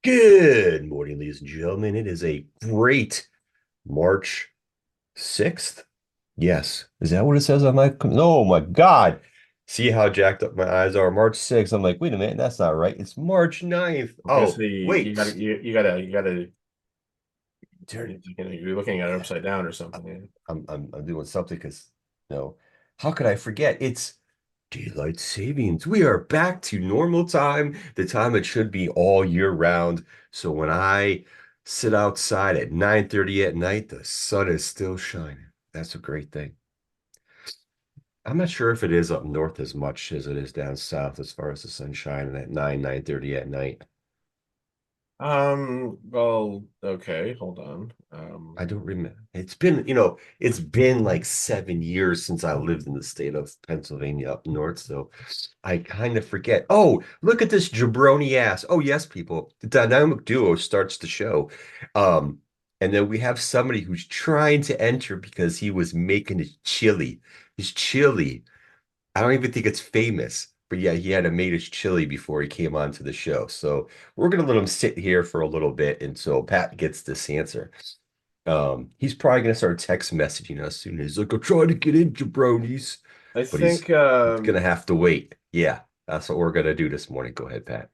Good morning, ladies and gentlemen. It is a great March 6th. Yes. Is that what it says on my? Oh my God. See how jacked up my eyes are. March 6th. I'm like, wait a minute, that's not right. It's March 9th. Oh, Obviously, you gotta wait. turn it. You're looking at it upside down or something. I'm doing something because how could I forget? It's daylight savings. We are back to normal time, the time it should be all year round. So when I sit outside at 9:30 at night, the sun is still shining. That's a great thing. I'm not sure if it is up north as much as it is down south as far as the sun shining at 9:30 at night. Well, okay, hold on. I don't remember. It's been like 7 years since I lived in the state of Pennsylvania up north, so I kind of forget. Oh, look at this jabroni ass. Oh, yes, people. The dynamic duo starts the show. Um, and then we have somebody who's trying to enter because he was making his chili. His chili. I don't even think it's famous, but yeah, he had a made his chili before he came onto the show. So we're gonna let him sit here for a little bit until Pat gets this answer. He's probably gonna start text messaging us soon. He's like, I'm trying to get in, jabronis, I but he's think gonna have to wait. Yeah, that's what we're gonna do this morning. Go ahead, Pat.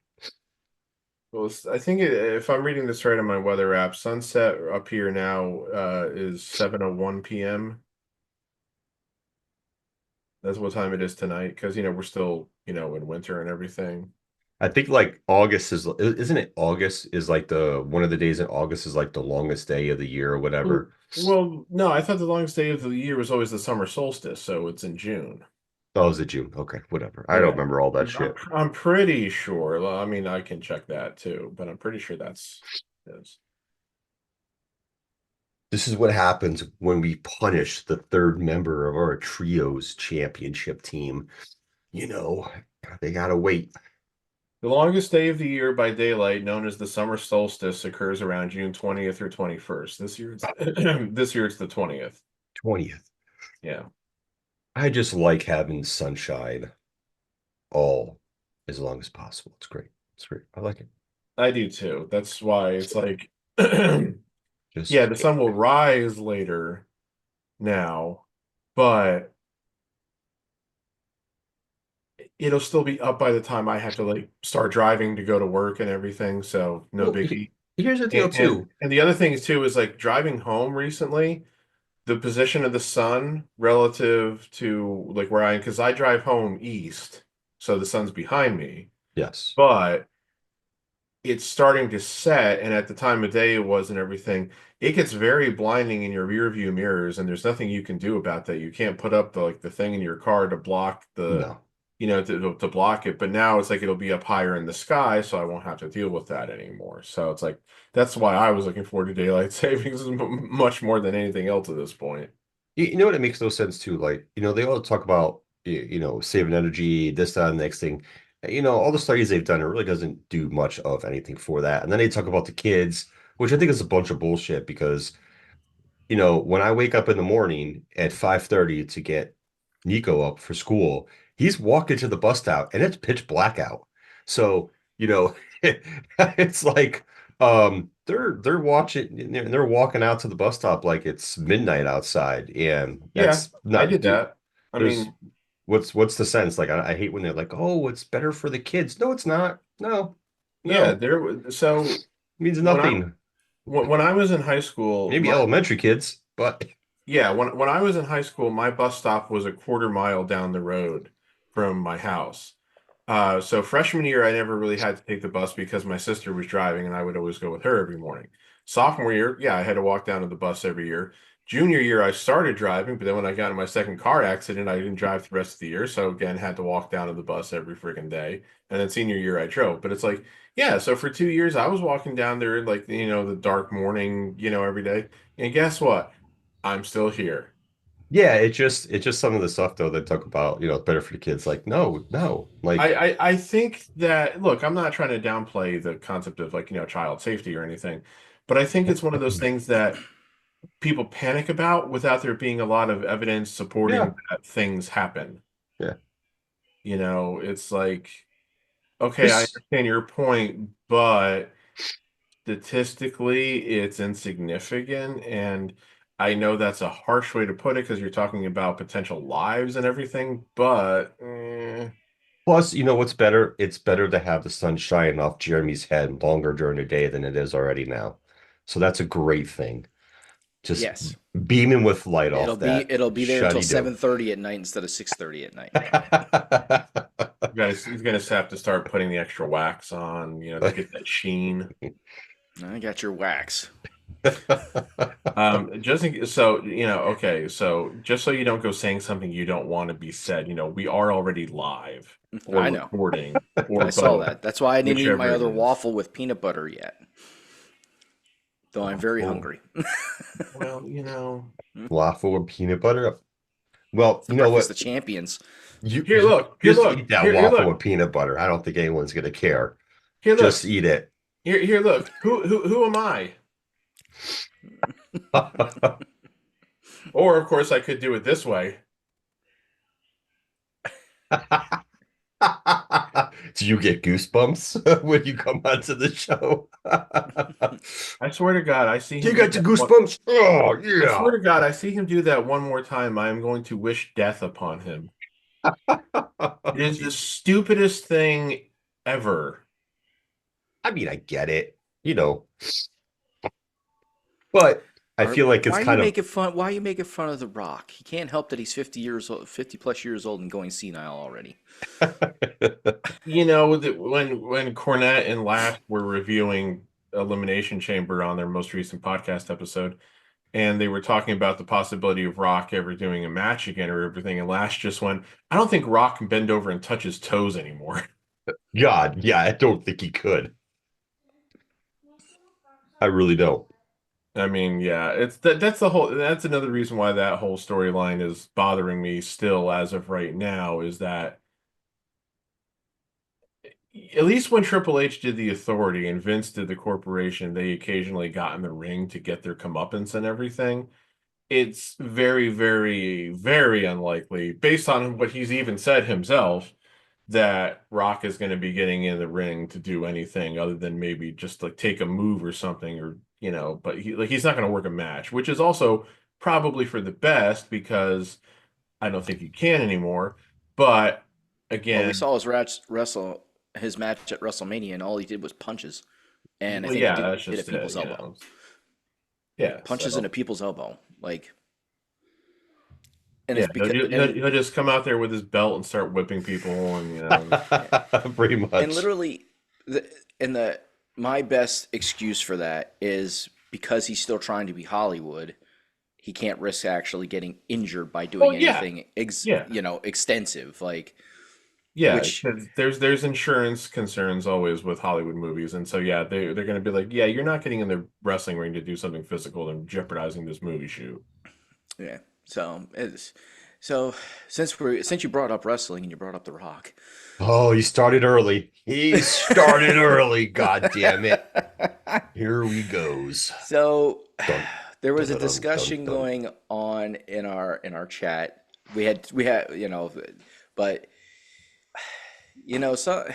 well, I think if I'm reading this right on my weather app, sunset up here now is 7:01 p.m. That's what time it is tonight because we're still in winter and everything. I think like August isn't it August is like the one of the days in August is like the longest day of the year or Well, whatever. well, no, I thought the longest day of the year was always the summer solstice, so it's in June. Oh, is it June? Okay, whatever. I don't Yeah, remember all that I'm shit. I'm pretty sure. Well, I mean, I can check that too, but I'm pretty sure that's is. This is what happens when we punish the third member of our trios championship team. You know, they gotta wait. The longest day of the year by daylight, known as the summer solstice, occurs around June 20th or 21st. This year, this year it's the 20th. 20th. Yeah, I just like having sunshine all as long as possible. It's great. It's great. I like it. I do too. That's why it's like, yeah, Just the sun will rise later now, but it'll still be up by the time I have to like start driving to go to work and everything. So no well, biggie. here's the deal And and, too. and the other thing too is like driving home recently, the position of the sun relative to like where I am, because I drive home east, so the sun's behind me, Yes. but it's starting to set, and at the time of day it was and everything, it gets very blinding in your rear view mirrors, and there's nothing you can do about that. You can't put up the thing in your car to block No. to block it. But now it's like it'll be up higher in the sky, so I won't have to deal with that anymore. So it's like that's why I was looking forward to daylight savings much more than anything else at this point. You know what? It makes no sense too. Like, they all talk about, saving energy, this, that, and the next thing. All the studies they've done, it really doesn't do much of anything for that. And then they talk about the kids, which I think is a bunch of bullshit because when I wake up in the morning at 5:30 to get Nico up for school, he's walking to the bus stop and it's pitch black out. So, it's like they're watching and they're walking out to the bus stop like it's midnight outside. And Yeah, that's I not did dude, that. I there's mean, what's the sense? Like I hate when they're like, oh, it's better for the kids. No, it's not. No, yeah, no, there was so it means when I nothing. when I was in high school, Maybe elementary kids, but yeah, when I was in high school, my bus stop was a quarter mile down the road from my house. So freshman year, I never really had to take the bus because my sister was driving and I would always go with her every morning. Sophomore year, yeah, I had to walk down to the bus every year. Junior year, I started driving, but then when I got in my second car accident, I didn't drive the rest of the year. So again, had to walk down to the bus every freaking day. And then senior year, I drove. But it's like, yeah, so for 2 years, I was walking down there like, the dark morning, every day. And guess what? I'm still here. yeah, it's just some of the stuff though that talk about, it's better for the kids. Like, no, no. I, Like, I I think that look, I'm not trying to downplay the concept of like, child safety or anything, but I think it's one of those things that people panic about without there being a lot of evidence Yeah. supporting that things happen. Yeah. It's like, okay, I This understand your point, but statistically, it's insignificant. And I know that's a harsh way to put it because you're talking about potential lives and everything, but plus, you know what's better? It's better to have the sun shine off Jeremy's head longer during the day than it is already now. So that's a great thing. Just Yes. beaming with light It'll off be that it'll be there until shutty do. 7:30 at night instead of 6:30 at night. he's gonna have to start putting the extra wax on, to get that sheen. I got your wax. Okay, so just so you don't go saying something you don't want to be said, we are already live or I know. recording or I saw both, that. That's why I didn't eat my whichever it other is. waffle with peanut butter yet. Though I'm very Waffle, hungry. Well, waffle with peanut butter. Well, It's the you know breakfast what? of champions. You, here, you look, here, just look, eat that here, waffle look, with peanut butter. I don't think anyone's gonna care. here, Just look, eat it. here, look. Who am I? Or, of course, I could do it this way. Do you get goosebumps when you come onto the show? I swear to God, I see Do him you do got the that goosebumps? Oh, I yeah. swear to God, I see him do that one more time. I am going to wish death upon him. It is the stupidest thing ever. I mean, I get it, but I Or feel like it's why are you kind of making fun? Why are you making fun of The Rock? He can't help that he's 50 years old, 50 plus years old, and going senile already. When Cornette and Lash were reviewing Elimination Chamber on their most recent podcast episode, and they were talking about the possibility of Rock ever doing a match again or everything, and Lash just went, "I don't think Rock can bend over and touch his toes anymore." God, yeah, I don't think he could. I really don't. I mean, yeah, that's another reason why that whole storyline is bothering me still as of right now is that at least when Triple H did the Authority and Vince did the Corporation, they occasionally got in the ring to get their comeuppance and everything. It's very, very, very unlikely, based on what he's even said himself, that Rock is going to be getting in the ring to do anything other than maybe just like take a move or something, or but he's not going to work a match, which is also probably for the best because I don't think he can anymore. But Well, we again, saw wrestle his match at WrestleMania, and all he did was punches, and I well, think he yeah, did that's hit a just it, people's elbow, Yeah, punches in so a people's elbow, like, and yeah, it's because he'll just come out there with his belt and start whipping people, and yeah. Pretty And much. literally, the my best excuse for that is because he's still trying to be Hollywood. He can't risk actually getting injured by well, doing yeah, anything yeah. extensive, like, Yeah, which, because there's insurance concerns always with Hollywood movies, and so yeah, they're going to be like, yeah, you're not getting in the wrestling ring to do something physical and jeopardizing this movie shoot. yeah. So since you brought up wrestling and you brought up The Rock. Oh, he started early. He started early. God damn it. Here we goes. So Dun, there dun, was a dun, dun, dun, discussion dun. going on in our chat. We had but so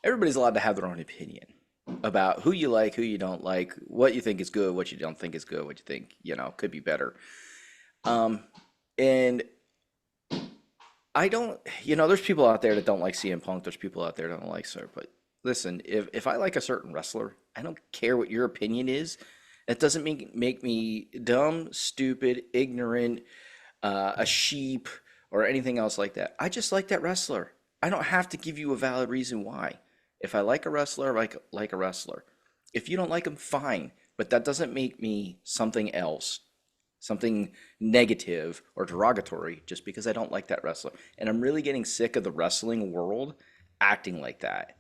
everybody's allowed to have their own opinion about who you like, who you don't like, what you think is good, what you don't think is good, what you think could be better. And I don't, there's people out there that don't like CM Punk. There's people out there that don't like Sir. But listen, if I like a certain wrestler, I don't care what your opinion is. That doesn't make me dumb, stupid, ignorant, a sheep, or anything else like that. I just like that wrestler. I don't have to give you a valid reason why. If I like a wrestler, I like a wrestler. If you don't like him, fine. But that doesn't make me something else, something negative or derogatory just because I don't like that wrestler. And I'm really getting sick of the wrestling world acting like that.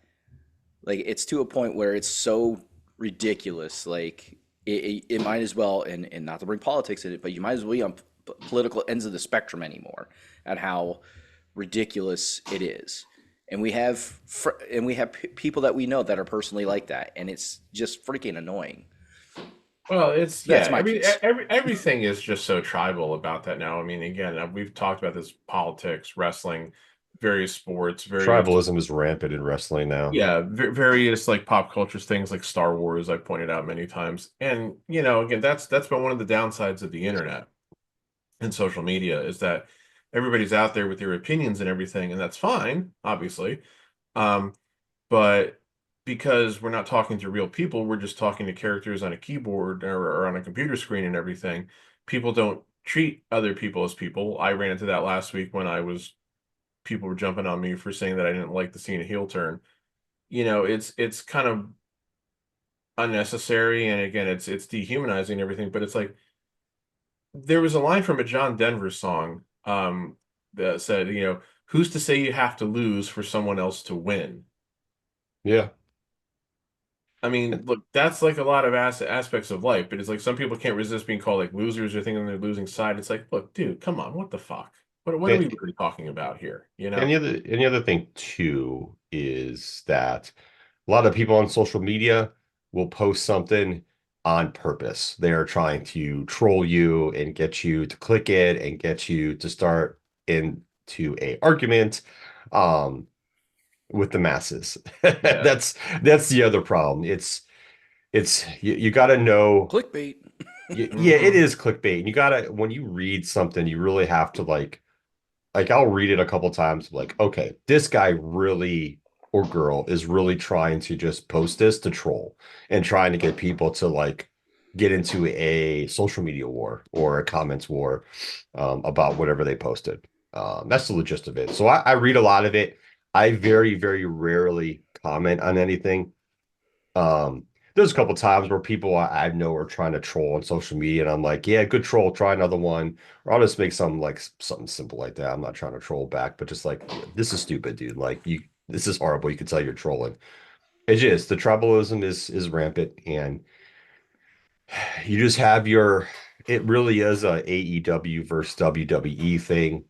Like, it's to a point where it's so ridiculous. Like, it might as well, and not to bring politics in it, but you might as well be on political ends of the spectrum anymore at how ridiculous it is. And we have people that we know that are personally like that, and it's just freaking annoying. Well, it's That's yeah, my piece. everything is just so tribal about that now. I mean, again, we've talked about this politics, wrestling, various sports, various Tribalism is rampant in wrestling now. yeah, various like pop culture things like Star Wars, I pointed out many times. And again, that's been one of the downsides of the internet and social media is that everybody's out there with their opinions and everything, and that's fine, obviously. Um, but because we're not talking to real people, we're just talking to characters on a keyboard or on a computer screen and everything. People don't treat other people as people. I ran into that last week when people were jumping on me for saying that I didn't like the Cena heel turn. It's kind of unnecessary, and again, it's dehumanizing and everything. But it's like there was a line from a John Denver song that said, who's to say you have to lose for someone else to win? Yeah. I mean, look, that's like a lot of aspects of life, but it's like some people can't resist being called like losers or thinking they're losing side. It's like, look, dude, come on, what the fuck? What are we And, really talking about here? and the other thing too is that a lot of people on social media will post something on purpose. They are trying to troll you and get you to click it and get you to start into a argument with the masses. Yeah. That's the other problem. It's you got to know. Clickbait. Yeah, it Hmm. is clickbait. And you gotta when you read something, you really have to like I'll read it a couple times, like, okay, this guy really or girl is really trying to just post this to troll and trying to get people to like get into a social media war or a comments war about whatever they posted. That's the gist of it. So I read a lot of it. I very, very rarely comment on anything. Um, there's a couple times where people I know are trying to troll on social media, and I'm like, yeah, good troll, try another one. Or I'll just make something simple like that. I'm not trying to troll back, but just like, this is stupid, dude. Like this is horrible. You can tell you're trolling. It's just the tribalism is rampant, and you just have it really is a AEW versus WWE thing.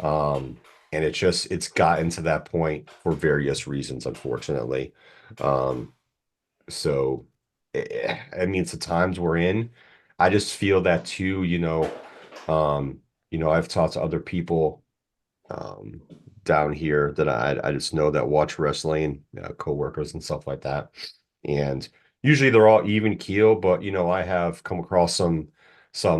Um, and it's gotten to that point for various reasons, unfortunately. Um, so, I mean, it's the times we're in. I just feel that too, I've talked to other people um, down here that I just know that watch wrestling, coworkers and stuff like that. And usually they're all even keel, but I have come across some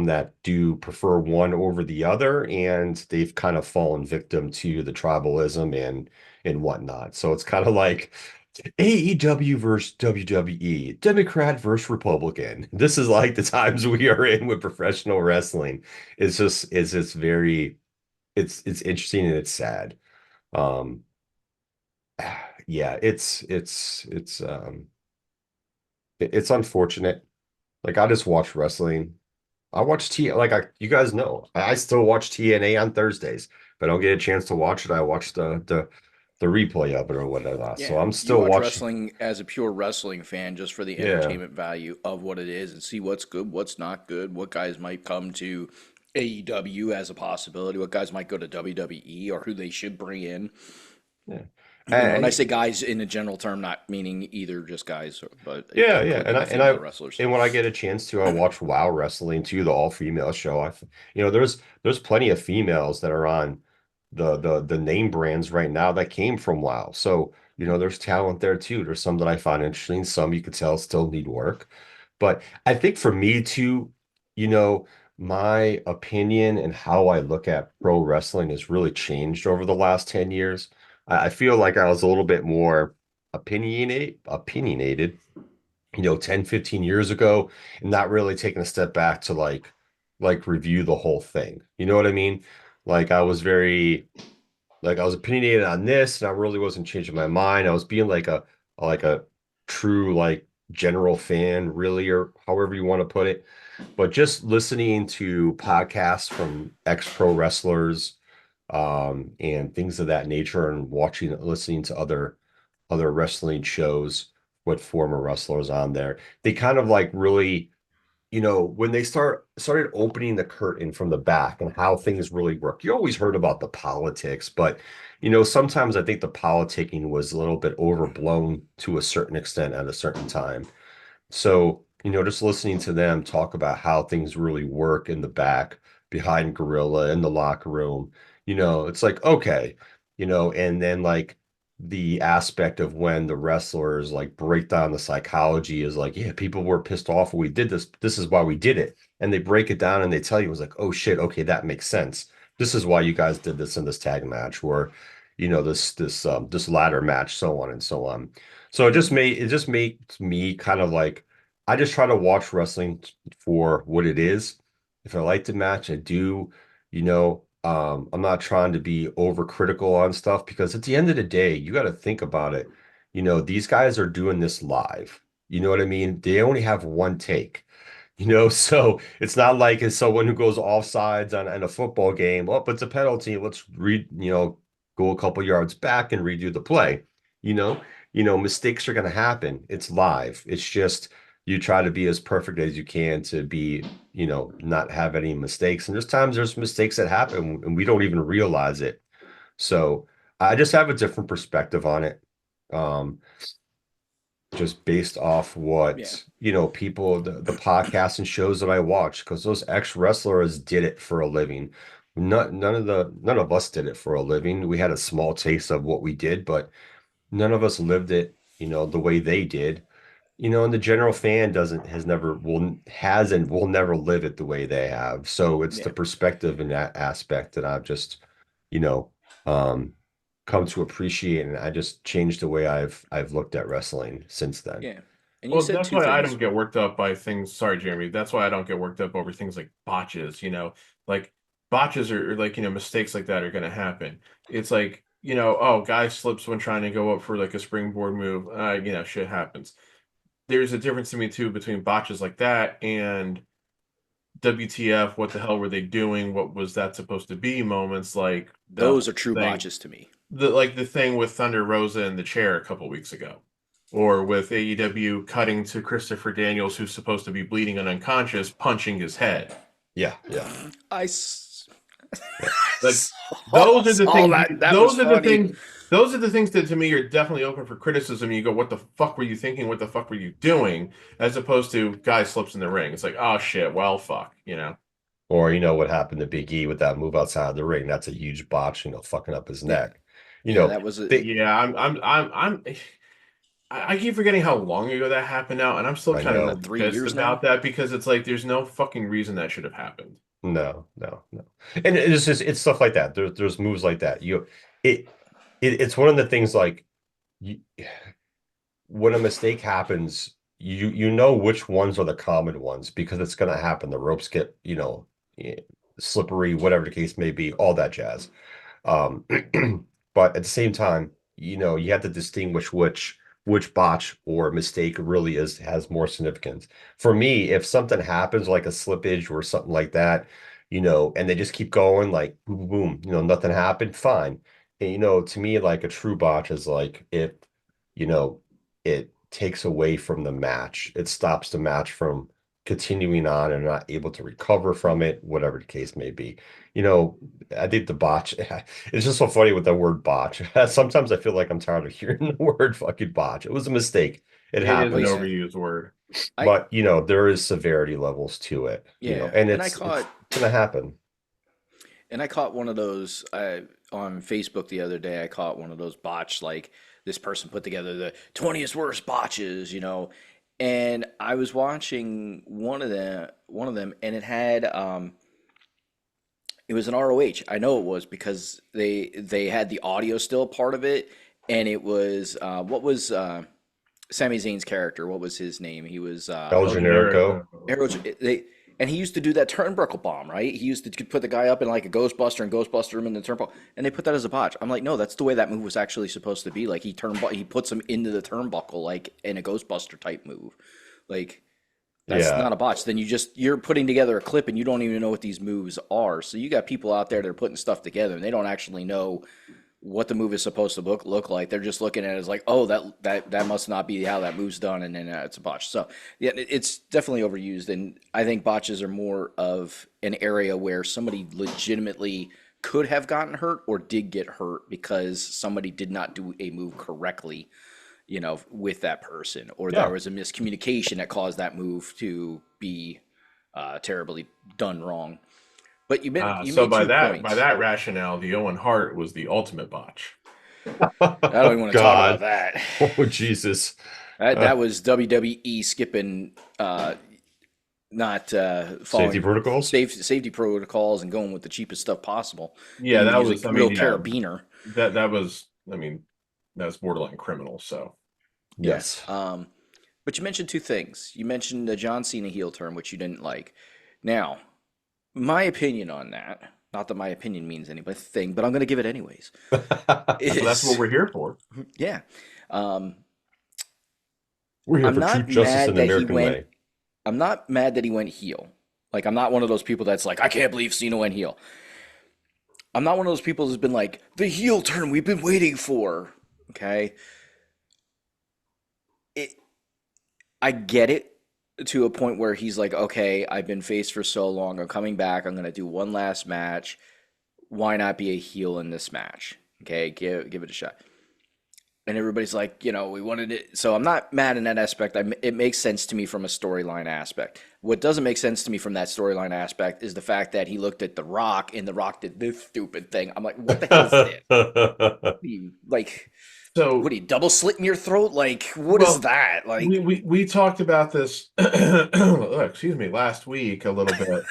that do prefer one over the other, and they've kind of fallen victim to the tribalism and whatnot. So it's kind of like AEW versus WWE, Democrat versus Republican. This is like the times we are in with professional wrestling. It's just very it's interesting and it's sad. Um, yeah, it's unfortunate. Like I just watch wrestling. I watch you guys know, I still watch TNA on Thursdays. If I don't get a chance to watch it, I watch the replay of it or whatever. So Yeah, I'm you still watch watching. wrestling as a pure wrestling fan just for the Yeah. entertainment value of what it is and see what's good, what's not good, what guys might come to AEW as a possibility, what guys might go to WWE or who they should bring in. Yeah. And I say I, guys in a general term, not meaning either just guys, but Yeah, yeah, including the female wrestlers. and when I get a chance to, I watch WoW Wrestling too, the all-female show. There's plenty of females that are on the name brands right now that came from WoW. So, there's talent there too. There's some that I find interesting, some you could tell still need work. But I think for me too, you know, my opinion and how I look at pro wrestling has really changed over the last 10 years. I feel like I was a little bit more opinionated 10, 15 years ago, and not really taking a step back to like review the whole thing. You know what I mean? Like I was opinionated on this, and I really wasn't changing my mind. I was being like a true like general fan, really, or however you want to put it. But just listening to podcasts from ex-pro wrestlers, and things of that nature, and listening to other wrestling shows with former wrestlers on there. They kind of like really, when they started opening the curtain from the back and how things really work. You always heard about the politics, but sometimes I think the politicking was a little bit overblown to a certain extent at a certain time. So, just listening to them talk about how things really work in the back behind Gorilla in the locker room, it's like, okay, and then like the aspect of when the wrestlers like break down the psychology is like, yeah, people were pissed off when we did this. This is why we did it. And they break it down and they tell you, it's like, oh shit, okay, that makes sense. This is why you guys did this in this tag match, or this ladder match, so on and so on. So it just makes me kind of like, I just try to watch wrestling for what it is. If I like the match, I do. I'm not trying to be overcritical on stuff, because at the end of the day, you got to think about it. These guys are doing this live. You know what I mean? They only have one take. So it's not like it's someone who goes offsides on a football game. Oh, it's a penalty. Let's go a couple yards back and redo the play. You know, mistakes are going to happen. It's live. It's just you try to be as perfect as you can to be, not have any mistakes. And there's mistakes that happen and we don't even realize it. So I just have a different perspective on it. Um, just based off Yeah. what people, the podcasts and shows that I watch, because those ex-wrestlers did it for a living. None of us did it for a living. We had a small taste of what we did, but none of us lived it, the way they did. And the general fan doesn't has never will has and will never live it the way they have. So it's the Yeah. perspective in that aspect that I've just, you know, um come to appreciate, and I just changed the way I've looked at wrestling since then. Yeah. And you Well, said that's two why I things. don't get worked up by things. Sorry, Jeremy. That's why I don't get worked up over things like botches. Like botches or like mistakes like that are going to happen. It's like oh, guy slips when trying to go up for like a springboard move. Shit happens. There's a difference to me too between botches like that and WTF. What the hell were they doing? What was that supposed to be? Moments like the Those are whole true thing, botches to me. the thing with Thunder Rosa in the chair a couple weeks ago, or with AEW cutting to Christopher Daniels, who's supposed to be bleeding and unconscious, punching his head. Yeah, yeah, I s- yeah. Like those are the saw things. that. That was Those are the funny. things. Those are the things that to me are definitely open for criticism. You go, what the fuck were you thinking? What the fuck were you doing? As opposed to guy slips in the ring. It's like, oh shit, well fuck. Or what happened to Big E with that move outside of the ring? That's a huge botch, fucking up his Yeah. neck. You Yeah, know, that was a they Yeah, I keep forgetting how long ago that happened now, and I'm still I kind that know. of 3 pissed years now. about that because it's like there's no fucking reason that should have happened. No, no, no. And it's stuff like that. There's moves like that. It, it's one of the things like you, when a mistake happens, you know which ones are the common ones because it's going to happen. The ropes get, eh, slippery, whatever the case may be, all that jazz. Um, but at the same time, you have to distinguish which botch or mistake really has more significance. For me, if something happens like a slippage or something like that, and they just keep going like boom, boom, boom, nothing happened, fine. And, to me, like a true botch is like if, you know, it takes away from the match. It stops the match from continuing on and not able to recover from it, whatever the case may be. You know, I think the botch, it's just so funny with the word botch. Sometimes I feel like I'm tired of hearing the word fucking botch. It was a mistake. It It is Well, an happens. yeah. overused word. I But, there is severity levels to it, yeah, and and I it's caught gonna happen. one of those on Facebook the other day. I caught one of those botch, like this person put together the 20th worst botches, and I was watching one of them, and it was an ROH. I know it was because they had the audio still part of it, and it was what was Sami Zayn's character? What was his name? He was El El Generico. Generico. Arrow. And he used to do that turnbuckle bomb, right? He used to put the guy up in like a Ghostbuster and Ghostbuster him in the turnbuckle, and they put that as a botch. I'm like, no, that's the way that move was actually supposed to be. Like he puts him into the turnbuckle like in a Ghostbuster type move, like. That's Yeah. not a botch. Then you're putting together a clip and you don't even know what these moves are. So you got people out there that are putting stuff together and they don't actually know what the move is supposed to look like. They're just looking at it as like, oh, that must not be how that move's done, and then it's a botch. So yeah, it's definitely overused, and I think botches are more of an area where somebody legitimately could have gotten hurt or did get hurt because somebody did not do a move correctly with that person, or Yeah. there was a miscommunication that caused that move to be terribly done wrong. But you So made by 2 that points. rationale, the Owen Hart was the ultimate botch. I don't even Oh want to talk about God. that. Oh Jesus. That was WWE skipping, not Safety following protocols? safety protocols and going with the cheapest stuff possible. Yeah, Didn't even that use a was. I real mean, yeah, carabiner. that was. I mean, that's borderline criminal. So Yeah. Yes. But you mentioned 2 things. You mentioned the John Cena heel turn, which you didn't like. Now, my opinion on that, not that my opinion means anything, but I'm going to give it anyways, that's what is we're here for. yeah. Um, We're here I'm for truth, not justice, mad and the that he American went. way. I'm not mad that he went heel. Like I'm not one of those people that's like, I can't believe Cena went heel. I'm not one of those people that's been like, the heel turn we've been waiting for. Okay. It, I get it to a point where he's like, okay, I've been faced for so long. I'm coming back. I'm going to do one last match. Why not be a heel in this match? Okay. Give it a shot. And everybody's like, we wanted it. So I'm not mad in that aspect. It makes sense to me from a storyline aspect. What doesn't make sense to me from that storyline aspect is the fact that he looked at The Rock and The Rock did this stupid thing. I'm like, what the hell is that? Like, what So, are you double slitting your throat? Like, what is well, that? Like, we talked about this. Excuse me, last week a little bit,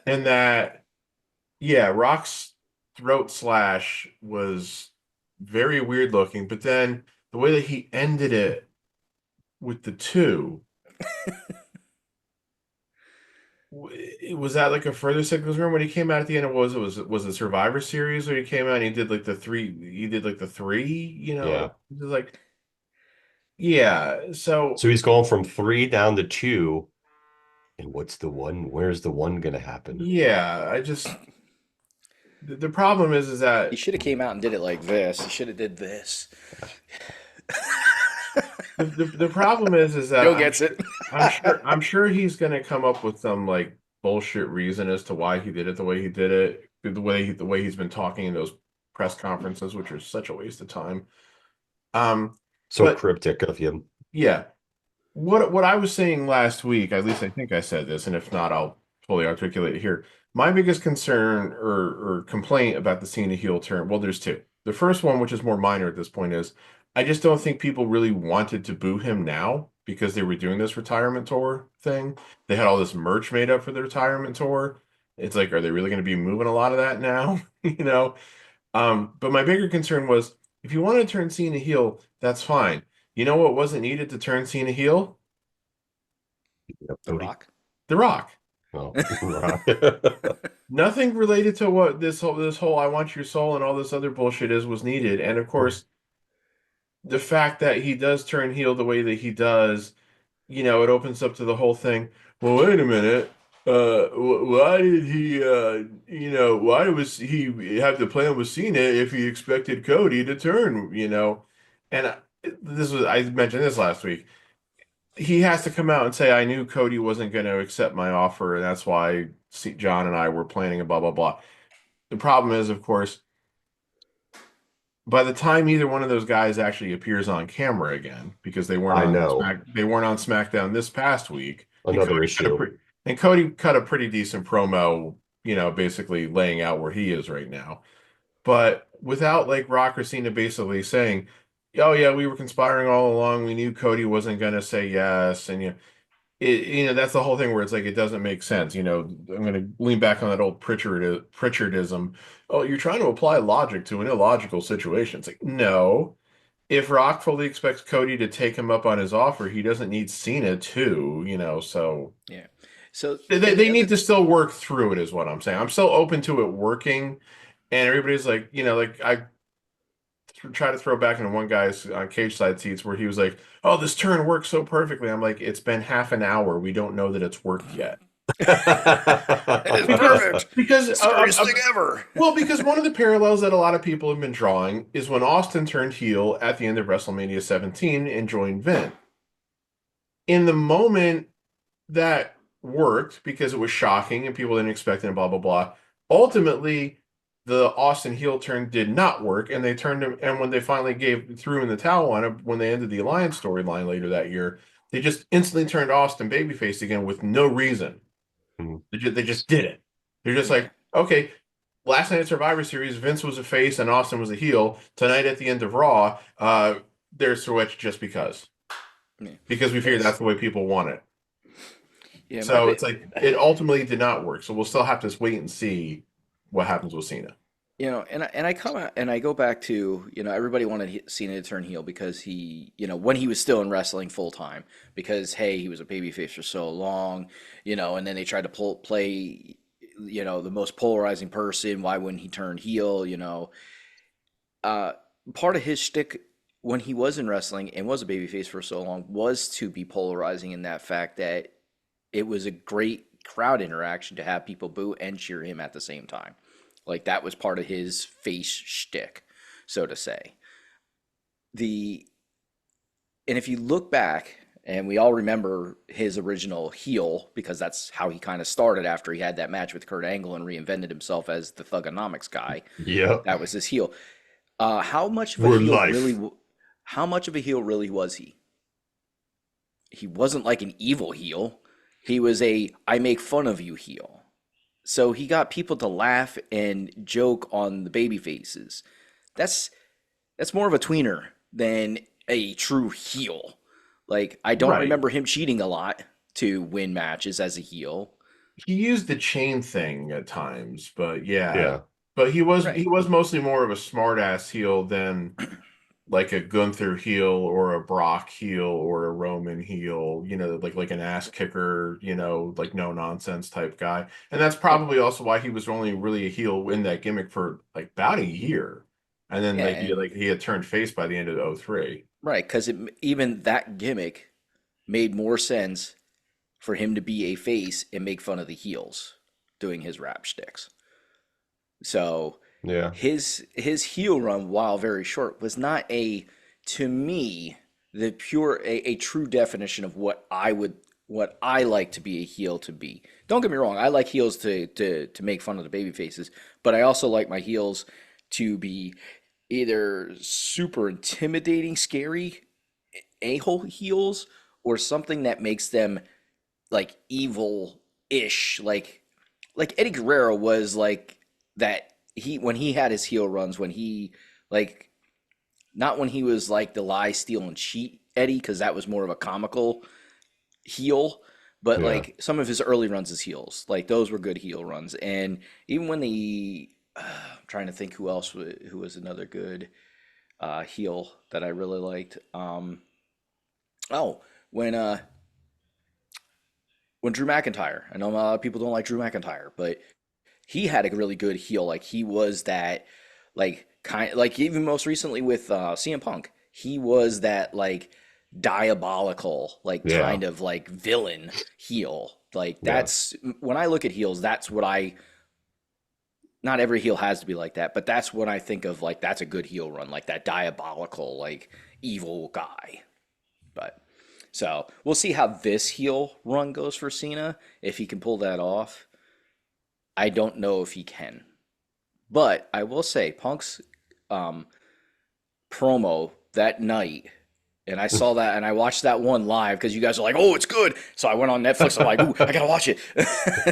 and that yeah, Rock's throat slash was very weird looking, but then the way that he ended it with the two. Was that like a further signals room when he came out at the end? Of was it Survivor Series where he came out and he did like the three? He did like the three, Yeah. It was like yeah. So So he's going from 3 down to 2. And what's the one? Where's the one gonna happen? yeah, I just the problem is he that should have came out and did it like this. He should have did this. the problem is that Joe gets it. I'm sure he's gonna come up with some like bullshit reason as to why he did it the way he did it, the way he's been talking in those press conferences, which are such a waste of time. Um, So but cryptic of him. yeah, what I was saying last week, at least I think I said this, and if not, I'll fully articulate it here. My biggest concern or complaint about the Cena heel turn, well, there's two. The first one, which is more minor at this point, is I just don't think people really wanted to boo him now because they were doing this retirement tour thing. They had all this merch made up for the retirement tour. It's like, are they really going to be moving a lot of that now? You know? But my bigger concern was if you want to turn Cena heel, that's fine. You know what wasn't needed to turn Cena heel? Yep, The Cody. Rock. The Rock. Oh, right. Nothing related to what this whole I want your soul and all this other bullshit is was needed. And of course, the fact that he does turn heel the way that he does, it opens up to the whole thing. Well, wait a minute. Why did he, why was he have the plan with Cena if he expected Cody to turn, And I mentioned this last week. He has to come out and say, I knew Cody wasn't going to accept my offer, and that's why John and I were planning a blah, blah, blah. The problem is, of course, by the time either one of those guys actually appears on camera again, because I know. They weren't on SmackDown this past week, Another issue. And Cody cut a pretty decent promo, basically laying out where he is right now. But without like Rock or Cena basically saying, "Oh yeah, we were conspiring all along. We knew Cody wasn't gonna say yes," and that's the whole thing where it's like it doesn't make sense. I'm going to lean back on that old Pritchardism. Oh, you're trying to apply logic to an illogical situation. It's like, no. If Rock fully expects Cody to take him up on his offer, he doesn't need Cena too, so Yeah. So they need to still work through it, is what I'm saying. I'm still open to it working, and everybody's like, like I try to throw back into one guy's on cage side seats where he was like, "Oh, this turn works so perfectly." I'm like, "It's been half an hour. We don't know that it's worked yet." it is Because perfect. because Scariest thing ever. well, because one of the parallels that a lot of people have been drawing is when Austin turned heel at the end of WrestleMania 17 and joined Vince. In the moment that worked because it was shocking and people didn't expect it and blah blah blah. Ultimately, the Austin heel turn did not work, and they turned him. And when they finally threw in the towel on him, when they ended the Alliance storyline later that year, they just instantly turned Austin babyface again with no reason. Mhm. They just did it. They're just Yeah. like, okay, last night at Survivor Series, Vince was a face and Austin was a heel. Tonight at the end of Raw, they're switched just because Yeah. we figured Yes. that's the way people want it. Yeah, So it's like it ultimately did not work. So we'll still have to wait and see what happens with Cena. and I come out and I go back to, everybody wanted Cena to turn heel because he, when he was still in wrestling full time, because hey, he was a babyface for so long, and then they tried to play, the most polarizing person. Why wouldn't he turn heel? Uh, Part of his shtick when he was in wrestling and was a babyface for so long was to be polarizing in that fact that it was a great crowd interaction to have people boo and cheer him at the same time. Like that was part of his face shtick, so to say. The and if you look back, and we all remember his original heel because that's how he kind of started after he had that match with Kurt Angle and reinvented himself as the Thugonomics guy. Yep. That was his heel. How much of a We're heel life. how much of a heel really was he? He wasn't like an evil heel. He was a I make fun of you heel. So he got people to laugh and joke on the baby faces. That's that's more of a tweener than a true heel. Like I don't Right. remember him cheating a lot to win matches as a heel. He used the chain thing at times, but yeah. Yeah. But he Right. was mostly more of a smart ass heel than like a Gunther heel or a Brock heel or a Roman heel, like an ass kicker, like no nonsense type guy. And that's Yeah. probably also why he was only really a heel in that gimmick for like about a year. And then Yeah, like he had turned face by the end of '03. right, because even that gimmick made more sense for him to be a face and make fun of the heels doing his rap sticks. So Yeah. his heel run, while very short, was not to me the pure a true definition of what I like to be a heel to be. Don't get me wrong, I like heels to make fun of the baby faces, but I also like my heels to be either super intimidating, scary a-hole heels or something that makes them like evil-ish, like Eddie Guerrero was like that. He when he had his heel runs, when he like not when he was like the lie, steal, and cheat Eddie, because that was more of a comical heel, but Yeah. like some of his early runs as heels, like those were good heel runs. And even when I'm trying to think who was another good heel that I really liked. Oh, when uh when Drew McIntyre. I know a lot of people don't like Drew McIntyre, but he had a really good heel. Like he was that like even most recently with CM Punk, he was that like diabolical like Yeah. kind of like villain heel. Like Yeah. that's when I look at heels, that's what I not every heel has to be like that, but that's what I think of like that's a good heel run, like that diabolical like evil guy. But so we'll see how this heel run goes for Cena if he can pull that off. I don't know if he can. But I will say, Punk's um, promo that night, and I saw that and I watched that one live because you guys are like, oh, it's good. So I went on Netflix. I'm like, ooh, I gotta watch it.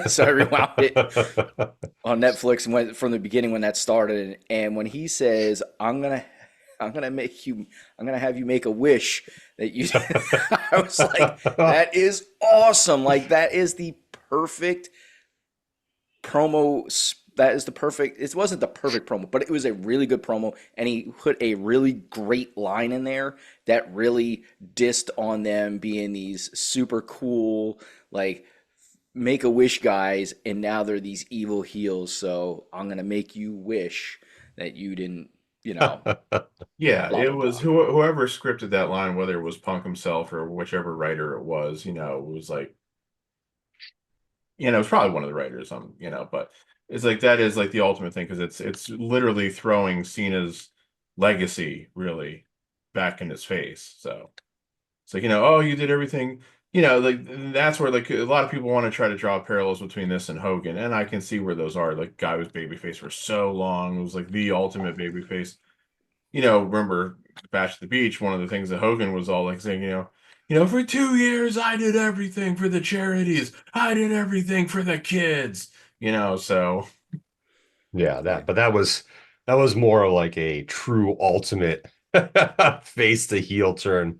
So I rewound it on Netflix and went from the beginning when that started. And when he says, I'm gonna have you make a wish that you, I was like, that is awesome. Like that is the perfect promo. That is the perfect. It wasn't the perfect promo, but it was a really good promo, and he put a really great line in there that really dissed on them being these super cool, like make a wish guys, and now they're these evil heels. So I'm gonna make you wish that you didn't, you know, Yeah, blah it blah was blah. whoever scripted that line, whether it was Punk himself or whichever writer it was, it was like, it's probably one of the writers, but it's like that is like the ultimate thing because it's literally throwing Cena's legacy really back in his face. So it's like, oh, you did everything like that's where like a lot of people want to try to draw parallels between this and Hogan, and I can see where those are. Like, guy was babyface for so long, it was like the ultimate babyface. Remember Bash at the Beach? One of the things that Hogan was all like saying, for 2 years I did everything for the charities, I did everything for the kids. So Yeah, Yeah. but that was more like a true ultimate face to heel turn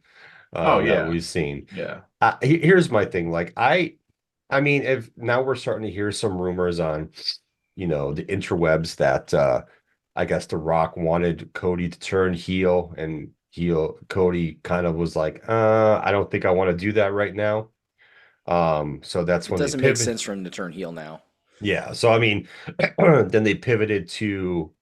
oh that yeah, we've seen. yeah, Here's my thing. Like I mean, if now we're starting to hear some rumors on, the interwebs that I guess The Rock wanted Cody to turn heel, and Cody kind of was like, I don't think I want to do that right now. So that's It when they doesn't make pivot. sense for him to turn heel now. Yeah, so I mean, then they pivoted to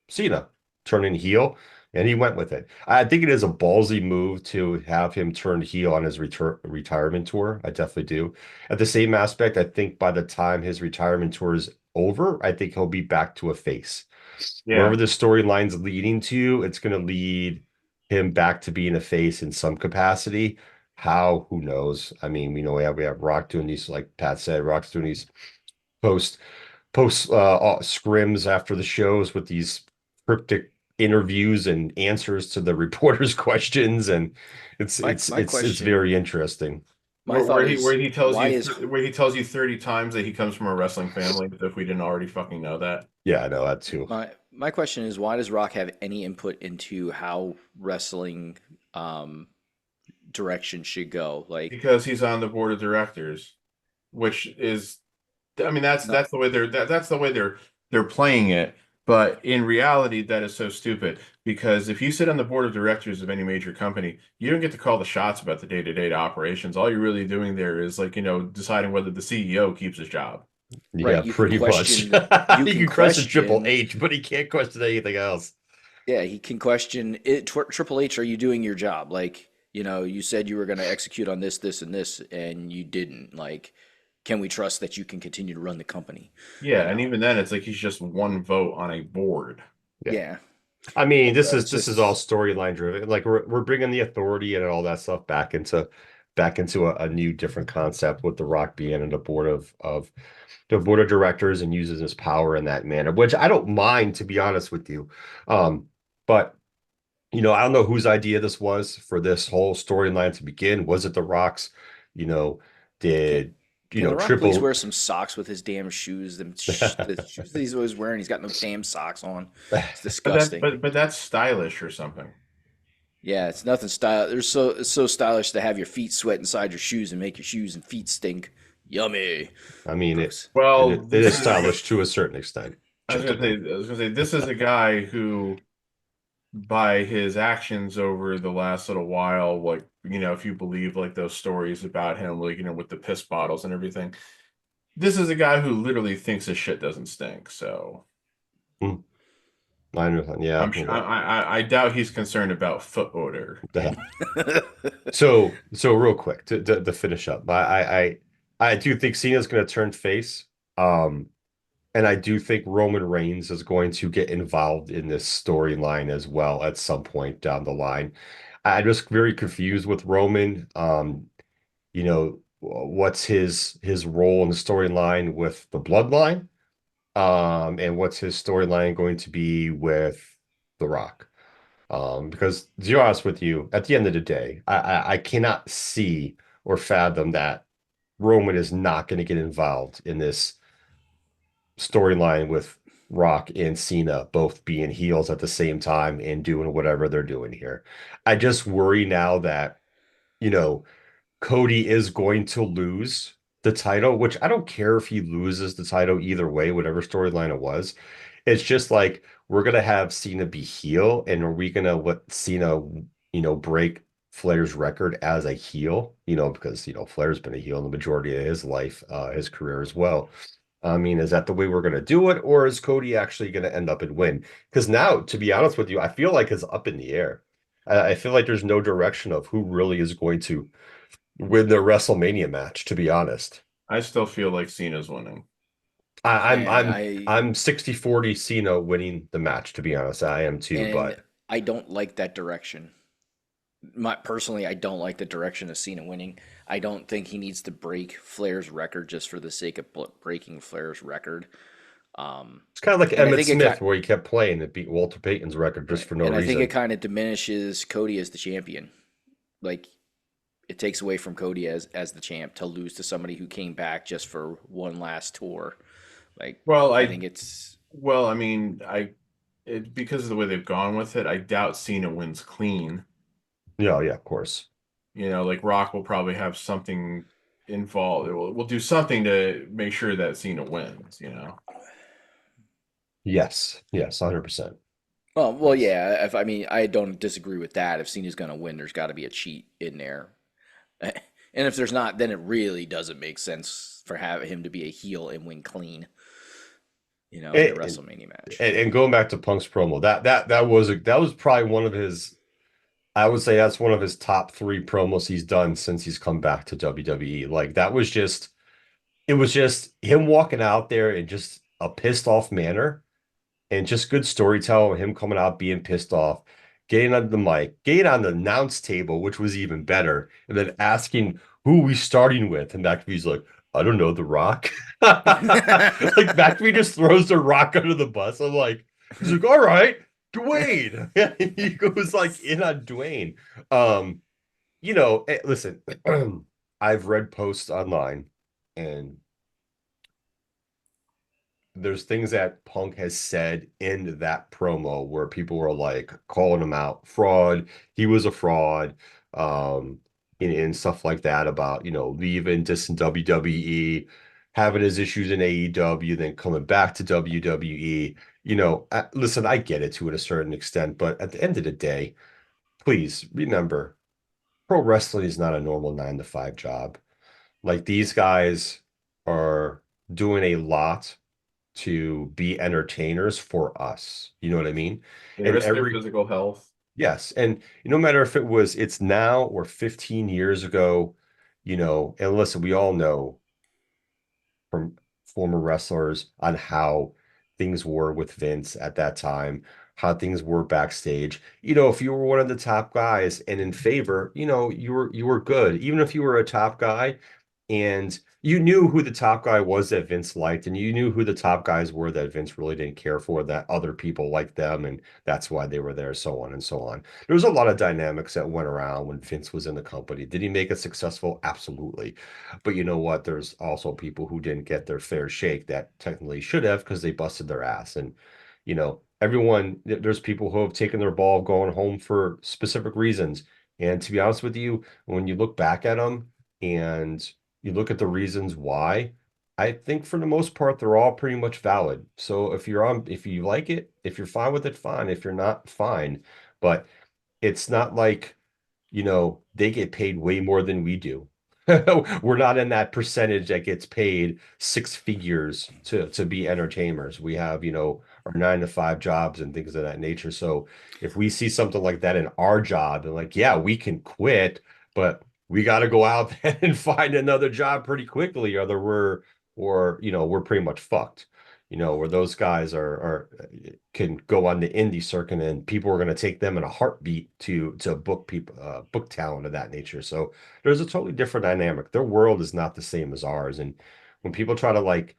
Cena turning heel, and he went with it. I think it is a ballsy move to have him turn heel on his retirement tour. I definitely do. At the same aspect, I think by the time his retirement tour is over, I think he'll be back to a face. yeah. Wherever the storyline's leading to, it's going to lead him back to being a face in some capacity. How? Who knows? I mean, we have Rock doing these, like Pat said, Rock's doing these post scrims after the shows with these cryptic interviews and answers to the reporters' questions, and it's My it's my it's it's very question, interesting. my Where, thought where he where is, he tells why you is where he tells you 30 times that he comes from a wrestling family, as if we didn't already fucking know that. Yeah, I know that too. my question is, why does Rock have any input into how wrestling um, direction should go? Like, Because he's on the board of directors, which is, I mean, that's no, that's the way that's the way they're playing it. But in reality, that is so stupid, because if you sit on the board of directors of any major company, you don't get to call the shots about the day-to-day operations. All you're really doing there is, like, deciding whether the CEO keeps his job. Yeah, right? pretty much. You He can can question Triple question, H, but he can't question anything else. yeah, he can question it. Triple H, are you doing your job? Like, you said you were going to execute on this, this, and this, and you didn't. Like, can we trust that you can continue to run the company? Yeah, You and know? even then, it's like he's just one vote on a board. Yeah. Yeah. I mean, this So is it's this is all just, storyline driven. Like we're bringing the authority and all that stuff back into a new different concept with The Rock being in the board of directors and uses his power in that manner, which I don't mind, to be honest with you. But I don't know whose idea this was for this whole storyline to begin. Was it The Rock's? You know, can, did can The Rock please Triple wear some socks with his damn shoes? The shoes that he's always wearing, he's got no damn socks on. It's But that disgusting. but that's stylish or something. Yeah, it's nothing style. It's so stylish to have your feet sweat inside your shoes and make your shoes and feet stink. Yummy. I mean, it Gross. it, Well, it is stylish to a certain extent, gentlemen. I was gonna say this is a guy who, by his actions over the last little while, like, if you believe like those stories about him, like, with the piss bottles and everything, this is a guy who literally thinks his shit doesn't stink. So Hmm, I understand. Yeah. I'm sure I doubt he's concerned about foot odor. So real quick to finish up, I do think Cena's going to turn face, um, and I do think Roman Reigns is going to get involved in this storyline as well at some point down the line. I'm just very confused with Roman. What's his role in the storyline with the Bloodline, and what's his storyline going to be with The Rock? Because to be honest with you, at the end of the day, I cannot see or fathom that Roman is not going to get involved in this storyline with Rock and Cena both being heels at the same time and doing whatever they're doing here. I just worry now that, you know, Cody is going to lose the title, which I don't care if he loses the title either way, whatever storyline it was. It's just like we're gonna have Cena be heel, and are we gonna let Cena, break Flair's record as a heel? Because Flair's been a heel in the majority of his life, his career as well. I mean, is that the way we're gonna do it, or is Cody actually gonna end up and win? Because now, to be honest with you, I feel like it's up in the air. I feel like there's no direction of who really is going to win their WrestleMania match, to be honest. I still feel like Cena's winning. I, I'm and I'm I I'm 60-40 Cena winning the match, to be honest. I am too, and but I don't like that direction. Personally, I don't like the direction of Cena winning. I don't think he needs to break Flair's record just for the sake of breaking Flair's record. It's kind of like And I Emmett think it kind Smith, where he kept playing and beat Walter Payton's record just right, for no and I think it reason. kind of diminishes Cody as the champion. Like it takes away from Cody as the champ to lose to somebody who came back just for one last tour. Like Well, I think it's I mean, because of the way they've gone with it, I doubt Cena wins clean. Yeah, yeah, of course. Like Rock will probably have something involved. We'll do something to make sure that Cena wins. Yes, yes, 100%. well, Yes. yeah. If I mean, I don't disagree with that. If Cena's gonna win, there's got to be a cheat in there. And if there's not, then it really doesn't make sense for having him to be a heel and win clean, in a And, WrestleMania match. and going back to Punk's promo, that was probably one of his. I would say that's one of his top three promos he's done since he's come back to WWE. Like that was just, it was just him walking out there in just a pissed off manner and just good storytelling. Him coming out being pissed off, getting on the mic, getting on the announce table, which was even better, and then asking who we starting with, and McAfee's like, I don't know, The Rock. Like McAfee just throws The Rock under the bus. I'm like, he's like, all right, Dwayne. He goes like in on Dwayne. Listen, I've read posts online and there's things that Punk has said in that promo where people were like calling him out fraud. He was a fraud, and stuff like that about leaving just in WWE, having his issues in AEW, then coming back to WWE. Listen, I get it to a certain extent, but at the end of the day, please remember, pro wrestling is not a normal 9 to 5 job. Like these guys are doing a lot to be entertainers for us. You know what I mean? They And risk their every physical health. yes, and no matter if it's now or 15 years ago, and listen, we all know from former wrestlers on how things were with Vince at that time, how things were backstage. If you were one of the top guys and in favor, you were good. Even if you were a top guy and you knew who the top guy was that Vince liked, and you knew who the top guys were that Vince really didn't care for, that other people liked them, and that's why they were there, so on and so on. There was a lot of dynamics that went around when Vince was in the company. Did he make it successful? Absolutely. But you know what? There's also people who didn't get their fair shake that technically should have because they busted their ass. And, everyone, there's people who have taken their ball going home for specific reasons. And to be honest with you, when you look back at them and you look at the reasons why, I think for the most part, they're all pretty much valid. So if you like it, if you're fine with it, fine. If you're not, fine. But it's not like, they get paid way more than we do. We're not in that percentage that gets paid six figures to be entertainers. We have, our 9 to 5 jobs and things of that nature. So if we see something like that in our job and like, yeah, we can quit, but we got to go out and find another job pretty quickly, we're pretty much fucked. Where those guys are can go on the indie circuit and people are going to take them in a heartbeat to book people, book talent of that nature. So there's a totally different dynamic. Their world is not the same as ours. And when people try to like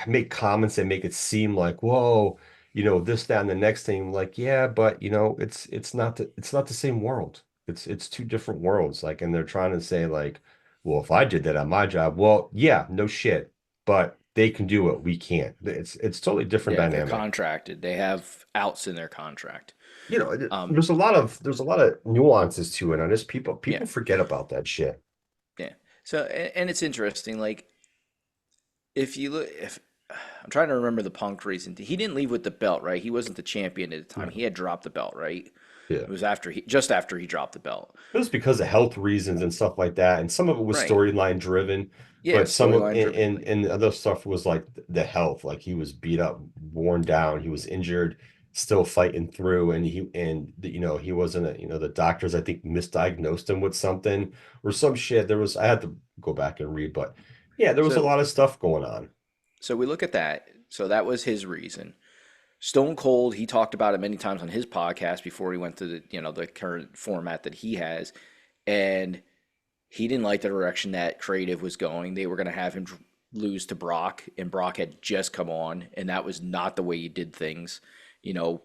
make comments that make it seem like, whoa, this, that, and the next thing, like, yeah, but it's not the same world. It's two different worlds. Like, and they're trying to say, like, well, if I did that on my job, well, yeah, no shit. But they can do it. We can't. It's totally different Yeah, they're dynamic. contracted. They have outs in their contract. Um, There's a lot of nuances to it. And just people yeah, people forget about that shit. yeah. So, and it's interesting. Like, if I'm trying to remember the Punk reason, he didn't leave with the belt, right? He wasn't the champion at the time. He had dropped the belt, right? Yeah. It was just after he dropped the belt, It was because of health reasons and stuff like that. And some of it was right? storyline driven, Yeah, but some of storyline driven. and the other stuff was like the health. Like he was beat up, worn down, he was injured, still fighting through. And he wasn't the doctors I think misdiagnosed him with something or some shit. I had to go back and read, but yeah, there was a So, lot of stuff going on. so we look at that. So that was his reason. Stone Cold, he talked about it many times on his podcast before he went to the current format that he has, and he didn't like the direction that creative was going. They were going to have him lose to Brock, and Brock had just come on, and that was not the way you did things. You know,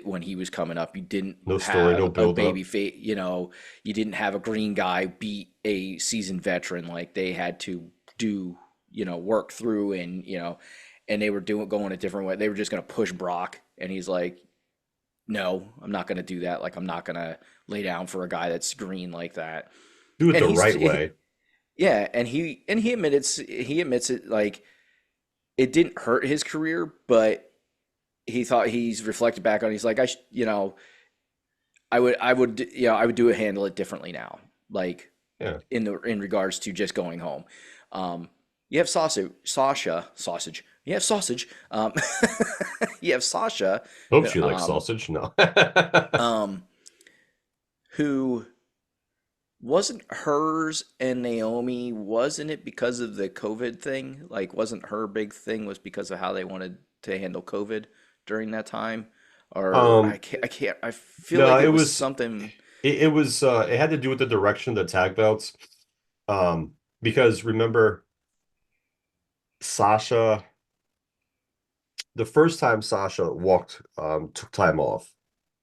when he was coming up, you didn't No story, no have a build up. baby face. You didn't have a green guy beat a seasoned veteran. Like they had to do, work through, and they were going a different way. They were just going to push Brock, and he's like, "No, I'm not going to do that. Like I'm not going to lay down for a guy that's green like that." Do it And the right way. yeah, and he admits it, like it didn't hurt his career, but he's reflected back on it, he's like, I would handle it differently now, like Yeah. in regards to just going home. You have sausage. You have sausage. You have Sasha, Hope she likes um, sausage. No. who wasn't hers and Naomi, wasn't it because of the COVID thing? Like, wasn't her big thing was because of how they wanted to handle COVID during that time? Or um, I feel no, like it was something. it was it had to do with the direction of the tag belts. Um, because remember Sasha, the first time Sasha took time off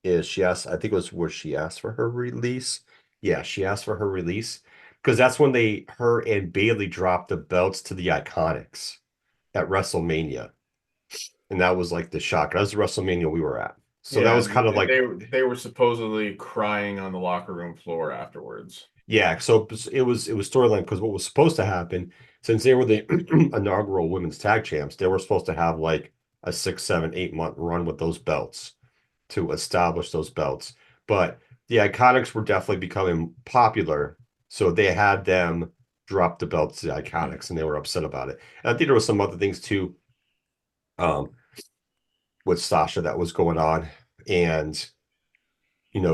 is she asked, I think it was where she asked for her release. Yeah, she asked for her release because that's when her and Bailey dropped the belts to the Iconics at WrestleMania. And that was like the shock. That was the WrestleMania we were at. So that Yeah, was kind of like, they were supposedly crying on the locker room floor afterwards. yeah. So it was storyline because what was supposed to happen, since they were the inaugural women's tag champs, they were supposed to have like a 6, 7, 8 month run with those belts to establish those belts. But the Iconics were definitely becoming popular, so they had them drop the belts to the Iconics, and they were upset about it. And I think there was some other things too, um, with Sasha that was going on, and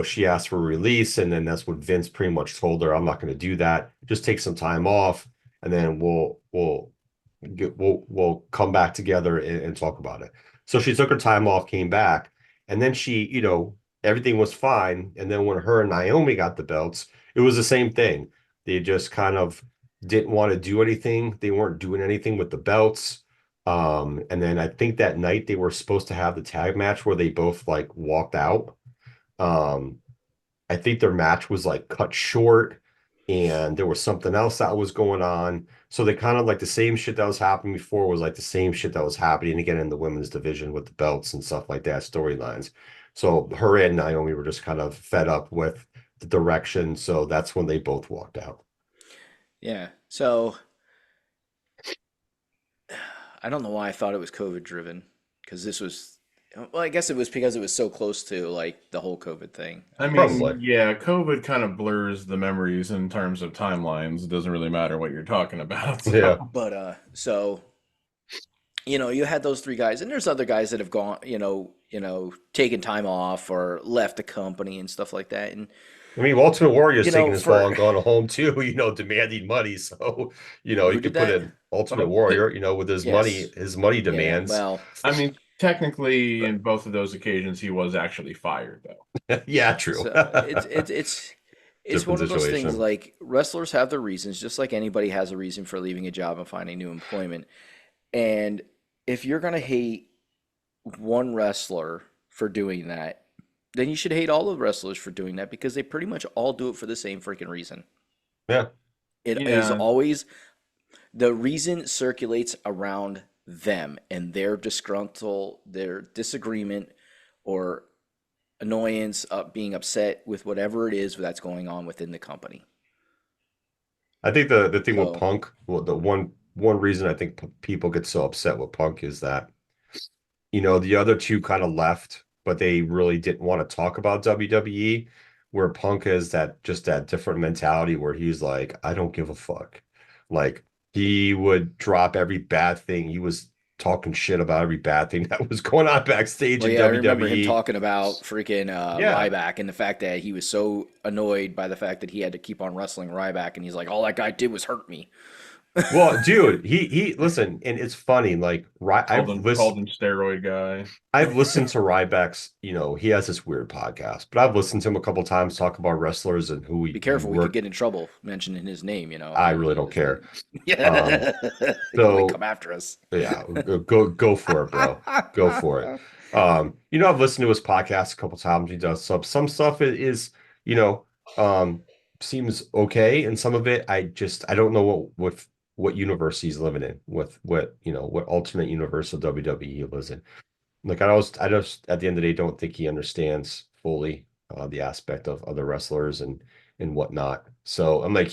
she asked for a release, and then that's what Vince pretty much told her, I'm not going to do that. Just take some time off, and then we'll come back together and talk about it. So she took her time off, came back, and then everything was fine. And then when her and Naomi got the belts, it was the same thing. They just kind of didn't want to do anything. They weren't doing anything with the belts. And then I think that night they were supposed to have the tag match where they both like walked out. Um, I think their match was like cut short, and there was something else that was going on. So they kind of like the same shit that was happening before was like the same shit that was happening again in the women's division with the belts and stuff like that, storylines. So her and Naomi were just kind of fed up with the direction. So that's when they both walked out. Yeah. So I don't know why I thought it was COVID driven, because this was, well, I guess it was because it was so close to like the whole COVID thing. I mean, Probably. yeah, COVID kind of blurs the memories in terms of timelines. It doesn't really matter what you're talking about. Yeah. But so you had those three guys, and there's other guys that have gone, taken time off or left the company and stuff like that. And I mean, Ultimate Warrior's taking his ball for and gone home too, demanding money. So, you who could did put that? in Ultimate Warrior, with his Yes. money Yeah. demands. Well, I mean, technically, in both of those occasions, he was actually fired, though. Yeah, true. so it's Different one of those things. situation. Like wrestlers have their reasons, just like anybody has a reason for leaving a job and finding new employment. And if you're gonna hate one wrestler for doing that, then you should hate all the wrestlers for doing that, because they pretty much all do it for the same freaking reason. Yeah. It is Yeah. always the reason circulates around them and their disgruntled, their disagreement or annoyance, being upset with whatever it is that's going on within the company. I think the thing with So, Punk, well, the one reason I think people get so upset with Punk is that, the other two kind of left, but they really didn't want to talk about WWE, where Punk is that different mentality where he's like, I don't give a fuck. Like he would drop every bad thing. He was talking shit about every bad thing that was going on backstage well, in yeah, I remember him WWE. talking about freaking Yeah. Ryback, and the fact that he was so annoyed by the fact that he had to keep on wrestling Ryback, and he's like, all that guy did was hurt me. Well, dude, he listen, and it's funny. Like, Called him steroid guy. I've listened to Ryback's. He has this weird podcast, but I've listened to him a couple times talk about wrestlers and who Be he careful, we could worked. get in trouble mentioning his name. I really don't care. Um, Yeah, they probably come so after us. yeah, go for it, bro. Go for it. I've listened to his podcast a couple times. He does some stuff you know, um, seems okay, and some of it I don't know what universe he's living in, with what alternate universe of WWE he lives in. Like I just at the end of the day don't think he understands fully the aspect of other wrestlers and whatnot. So I'm like,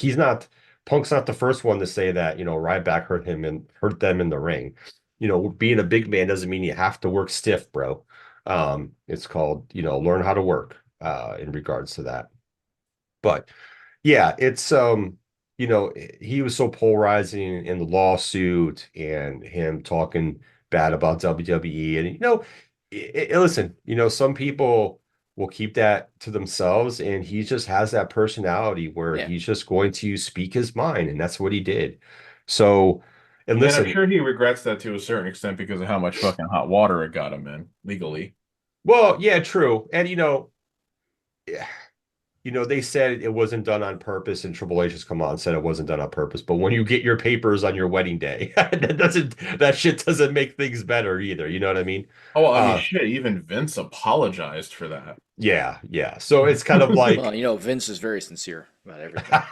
Punk's not the first one to say that, Ryback hurt him and hurt them in the ring. Being a big man doesn't mean you have to work stiff, bro. It's called, learn how to work in regards to that. But yeah, it's he was so polarizing in the lawsuit and him talking bad about WWE. And listen, some people will keep that to themselves, and he just has that personality where Yeah, he's just going to speak his mind, and that's what he did. So, and And I'm listen, sure he regrets that to a certain extent because of how much fucking hot water it got him in legally. well, yeah, true. And they said it wasn't done on purpose, and Triple H has come out and said it wasn't done on purpose. But when you get your papers on your wedding day, that shit doesn't make things better either. You know what I mean? Oh, well, I mean, Uh, shit, even Vince apologized for that. yeah, yeah. So it's kind of well, like, Vince is very sincere about everything.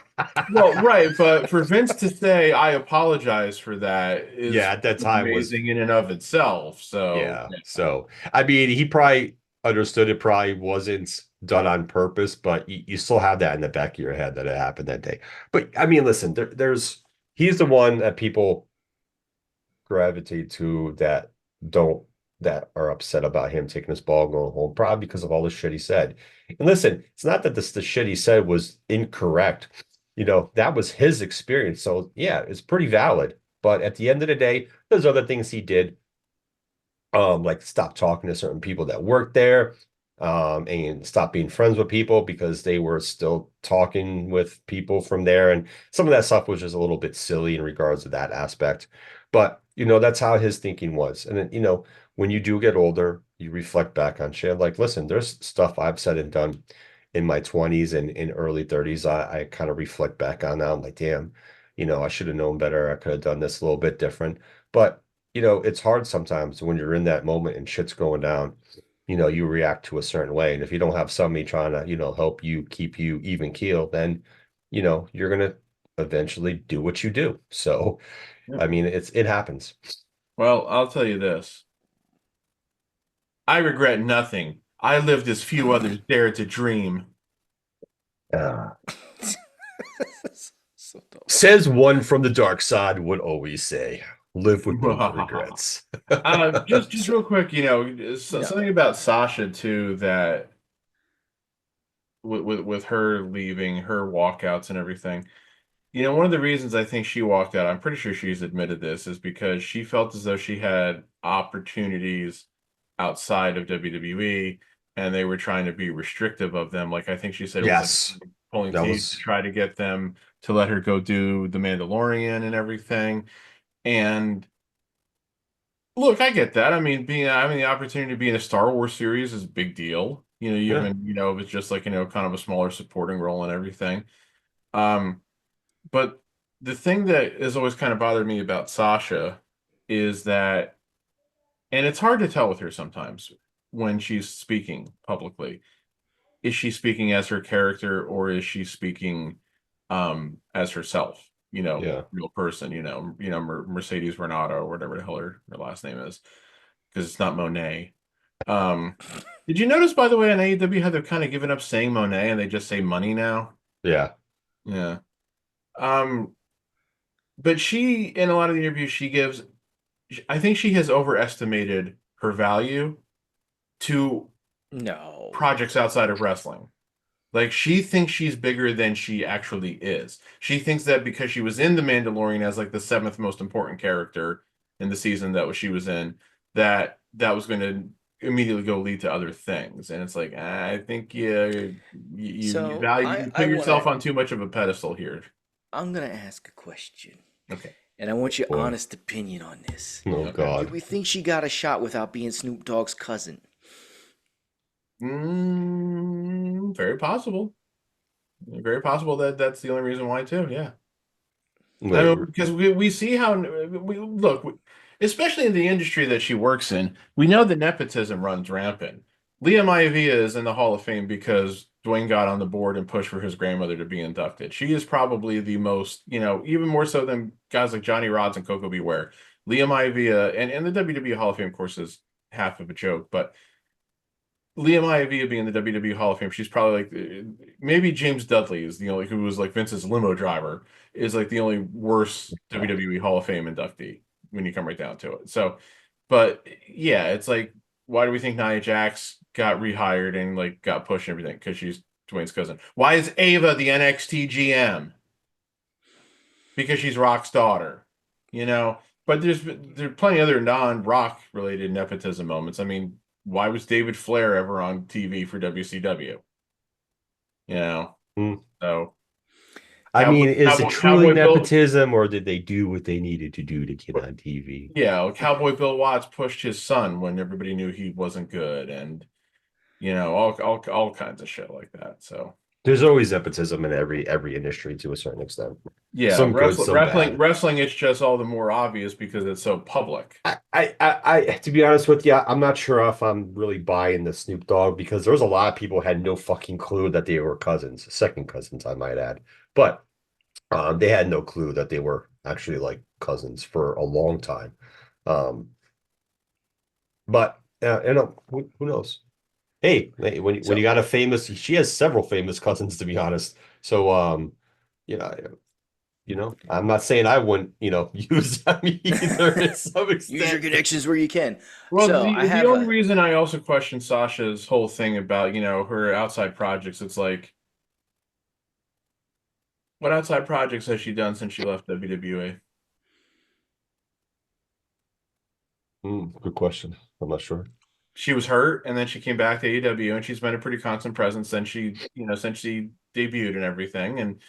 Well, right, but for Vince to say I apologize for that yeah, is at that time was, amazing in and of itself. So, yeah. So I mean, he probably understood it probably wasn't done on purpose, but you still have that in the back of your head that it happened that day. But I mean, listen, he's the one that people gravitate to don't that are upset about him taking his ball and going home, probably because of all the shit he said. And listen, it's not that the shit he said was incorrect. That was his experience. So yeah, it's pretty valid. But at the end of the day, there's other things he did, like stop talking to certain people that worked there, and stop being friends with people because they were still talking with people from there. And some of that stuff was just a little bit silly in regards to that aspect. But, that's how his thinking was. And then, when you do get older, you reflect back on shit. Like, listen, there's stuff I've said and done in my 20s and in early 30s. I kind of reflect back on now. I'm like, damn, I should have known better. I could have done this a little bit different. But it's hard sometimes when you're in that moment and shit's going down, you react to a certain way. And if you don't have somebody trying to, help you keep you even keel, then, you're gonna eventually do what you do. So, yeah. I mean, it happens. Well, I'll tell you this. I regret nothing. I lived as few others dared to dream. Uh, So dumb. Says one from the dark side would always say, live with no regrets. Just So, real quick, yeah. something about Sasha too that with her leaving, her walkouts and everything. One of the reasons I think she walked out, I'm pretty sure she's admitted this, is because she felt as though she had opportunities outside of WWE and they were trying to be restrictive of them. Like I think she said it was Yes, like pulling that teeth to was, try to get them to let her go do The Mandalorian and everything. And look, I get that. I mean, having the opportunity to be in a Star Wars series is a big deal. yeah, Even, if it's just like, kind of a smaller supporting role and everything. Um, but the thing that has always kind of bothered me about Sasha is that, and it's hard to tell with her sometimes when she's speaking publicly, is she speaking as her character or is she speaking as herself? yeah. Real person. Mercedes Renato or whatever the hell her last name is, because it's not Monet. Um, did you notice, by the way, on AEW how they're kind of giving up saying Monet and they just say money now? Yeah. Yeah. Um, but she, in a lot of the interviews she gives, I think she has overestimated her value to No. projects outside of wrestling. Like she thinks she's bigger than she actually is. She thinks that because she was in The Mandalorian as like the seventh most important character in the season she was in, that was going to immediately go lead to other things. And it's like, I think you So value I you I put want to. yourself on too much of a pedestal here. I'm gonna ask a question. Okay. And I want your Boy. honest opinion on this. Oh Okay. Do God. we think she got a shot without being Snoop Dogg's cousin? Very possible. Very possible that that's the only reason why too. Yeah. I Wait, mean, because we see how we look, especially in the industry that she works in, we know that nepotism runs rampant. Leah Maivia is in the Hall of Fame because Dwayne got on the board and pushed for his grandmother to be inducted. She is probably the most, even more so than guys like Johnny Rods and Coco Beware. Leah Maivia and the WWE Hall of Fame, of course, is half of a joke, but Leah Maivia being in the WWE Hall of Fame, she's probably like maybe James Dudley is the only who was like Vince's limo driver is like the only worst WWE Hall of Fame inductee when you come right down to it. So, but yeah, it's like why do we think Nia Jax got rehired and like got pushed and everything? Because she's Dwayne's cousin. Why is Ava the NXT GM? Because she's Rock's daughter, you know. But there's plenty other non-Rock related nepotism moments. I mean, why was David Flair ever on TV for WCW? You know, Hmm. so I mean, is it truly Cowboy Bill, nepotism, or did they do what they needed to do to get on TV? yeah, Cowboy Bill Watts pushed his son when everybody knew he wasn't good, and all kinds of shit like that. So There's always nepotism in every industry to a certain extent. yeah, Some good, some bad. wrestling, it's just all the more obvious because it's so public. To be honest with you, I'm not sure if I'm really buying the Snoop Dogg because there was a lot of people who had no fucking clue that they were cousins, second cousins, I might add. But they had no clue that they were actually like cousins for a long time. Um, but who knows? Hey, when you got a famous, she has several famous cousins to be honest. So yeah, I'm not saying I wouldn't, use them either to some Use your extent. connections where you can. Well, So the I the have only a reason I also question Sasha's whole thing about, her outside projects, it's like, what outside projects has she done since she left WWE? Good question. I'm not sure. She was hurt and then she came back to AEW and she's been a pretty constant presence since she debuted and everything. And,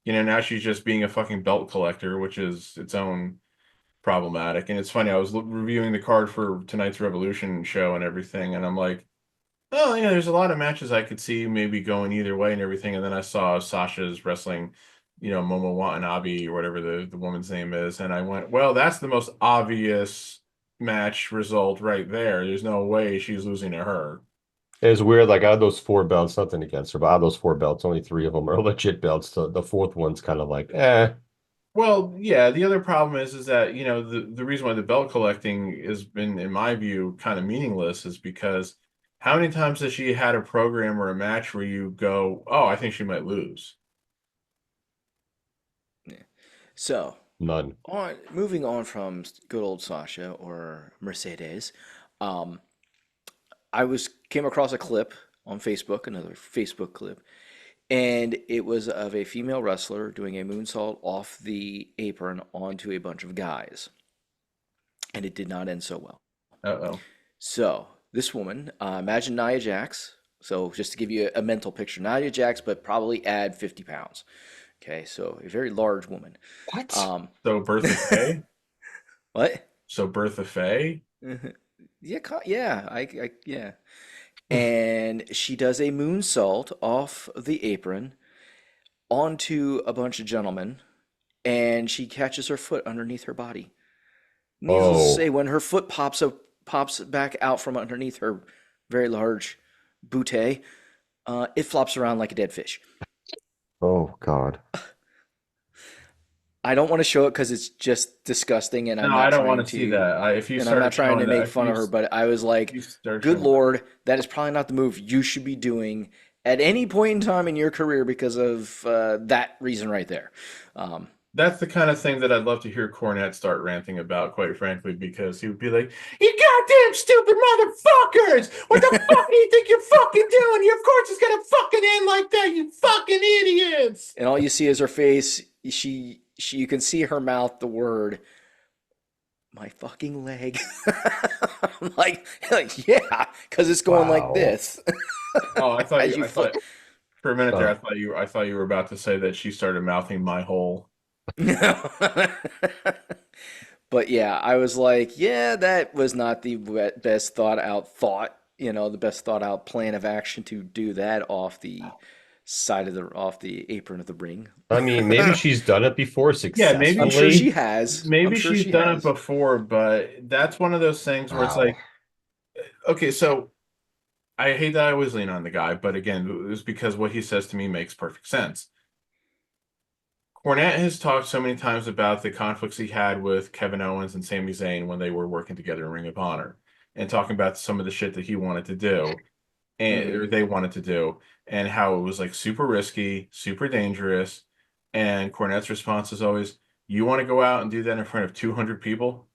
now she's just being a fucking belt collector, which is its own problematic. And it's funny, I was reviewing the card for tonight's Revolution show and everything, and I'm like, oh, yeah, there's a lot of matches I could see maybe going either way and everything. And then I saw Sasha's wrestling, Momo Watanabe or whatever the woman's name is. And I went, well, that's the most obvious match result right there. There's no way she's losing to her. It's weird, like out of those four belts, nothing against her, but out of those four belts, only three of them are legit belts. The fourth one's kind of like, eh. Well, yeah, the other problem is that, the reason why the belt collecting has been, in my view, kind of meaningless is because how many times has she had a program or a match where you go, oh, I think she might lose? so None. moving on from good old Sasha or Mercedes. Um, came across a clip on Facebook, another Facebook clip, and it was of a female wrestler doing a moonsault off the apron onto a bunch of guys, and it did not end so well. Uh-oh. So this woman, imagine Nia Jax. So just to give you a mental picture, Nia Jax, but probably add 50 pounds. Okay, so a very large woman. What? So Bertha Faye? What? So Bertha Faye? Yeah, yeah. And she does a moonsault off the apron onto a bunch of gentlemen, and she catches her foot underneath her body. Needless to say, when her foot pops back out from underneath her very large bootay, it flops around like a dead fish. Oh God. I don't want to show it because it's just disgusting, and I'm No, not I don't trying want to see that. If you and I'm not start trying to showing make that, fun of her, but I was like, start good showing Lord, that is probably not the move you should be doing at any point in time in your career because of that reason right there. that's the kind of thing that I'd love to hear Cornette start ranting about, quite frankly, because he would be like, "You goddamn stupid motherfuckers! What the fuck do you think you're fucking doing? You, of course, it's gonna fucking end like that, you fucking idiots!" And all you see is her face. You can see her mouth the word, my fucking leg. I'm like yeah, because it's going like Wow. this. Oh, I As you thought for a minute there, Oh. I thought you were about to say that she started mouthing my hole. But yeah, I was like, yeah, that was not the best thought out thought, the best thought out plan of action to do that off the off the apron of the ring. I mean, maybe she's done it before Yeah, I'm sure she successfully. has. I'm maybe sure she's she done it has. before, but that's one of those things where it's Wow. like, okay, so I hate that I always lean on the guy, but again, it was because what he says to me makes perfect sense. Cornette has talked so many times about the conflicts he had with Kevin Owens and Sami Zayn when they were working together in Ring of Honor, and talking about some of the shit that he wanted to do and Hmm. or they wanted to do, and how it was like super risky, super dangerous. And Cornette's response is always, "You want to go out and do that in front of 200 people?"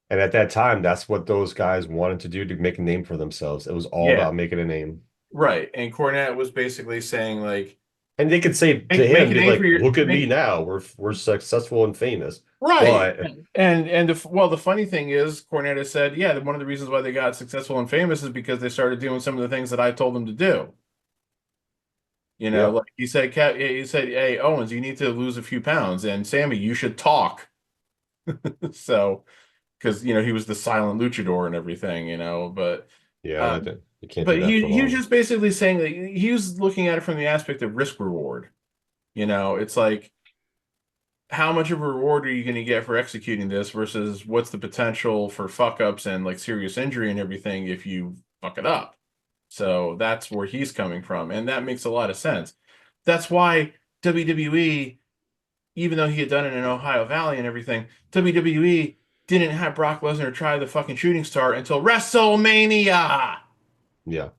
And at that time, that's what those guys wanted to do to make a name for themselves. It was all Yeah, about making a name. right. And Cornette was basically saying like, And they could say to make him, a be name for like, your look at me make now. We're successful and famous. right. But And the funny thing is, Cornette has said, yeah, one of the reasons why they got successful and famous is because they started doing some of the things that I told them to do. yeah, Like he said, "Hey, Owens, you need to lose a few pounds, and Sammy, you should talk." So, because he was the silent luchador and everything, but yeah, uh, you can't do that for he was long. just basically saying that he was looking at it from the aspect of risk reward. It's like, how much of a reward are you going to get for executing this versus what's the potential for fuck ups and like serious injury and everything if you fuck it up. So that's where he's coming from, and that makes a lot of sense. That's why WWE, even though he had done it in Ohio Valley and everything, WWE didn't have Brock Lesnar try the fucking shooting star until WrestleMania. Yeah.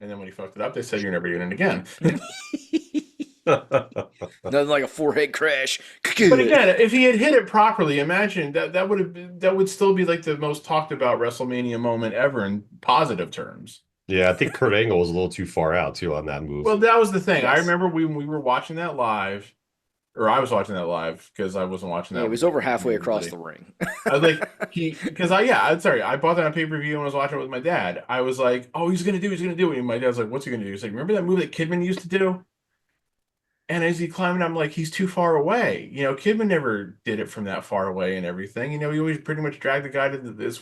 And then when he fucked it up, they said, "You're never doing it again." Nothing like a forehead crash. But again, if he had hit it properly, imagine that would still be like the most talked about WrestleMania moment ever in positive terms. Yeah, I think Kurt Angle was a little too far out too on that move. Well, that was the thing. I Yes. remember when we were watching that live, or I was watching that live because I wasn't watching Yeah, that it with was over halfway across everybody. the ring. I was like, I'm sorry, I bought that on pay-per-view and was watching it with my dad. I was like, oh, he's gonna do it. And my dad's like, what's he gonna do? He's like, remember that move that Kidman used to do? And as he climbed, I'm like, he's too far away. Kidman never did it from that far away and everything. He always pretty much dragged the guy to as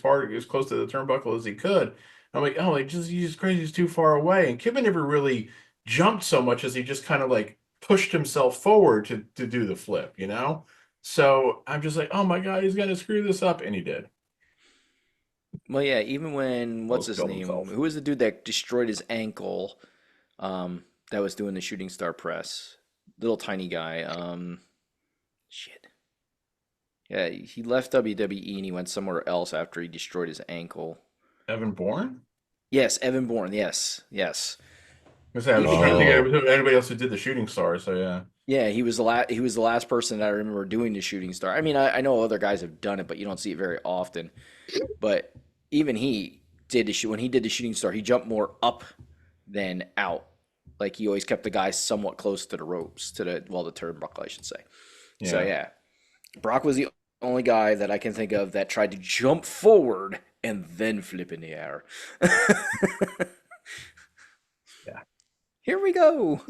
close to the turnbuckle as he could. I'm like, oh, like just he's crazy, he's too far away. And Kidman never really jumped so much as he just kind of like pushed himself forward to do the flip. So I'm just like, oh my God, he's gonna screw this up, and he did. Well, yeah, even when what's Almost his killed name? himself. Who was the dude that destroyed his ankle? That was doing the shooting star press. Little tiny guy. Shit. Yeah, he left WWE and he went somewhere else after he destroyed his ankle. Evan Bourne? Yes, Evan Bourne. Yes, yes. I was trying to think Oh, of anybody else who did the shooting star. So yeah. Yeah, he was the last person that I remember doing the shooting star. I mean, I know other guys have done it, but you don't see it very often. But even he did when he did the shooting star, he jumped more up than out. Like he always kept the guy somewhat close to the ropes, the turnbuckle, I should say. So Yeah. yeah, Brock was the only guy that I can think of that tried to jump forward and then flip in the air. Yeah. Here we go.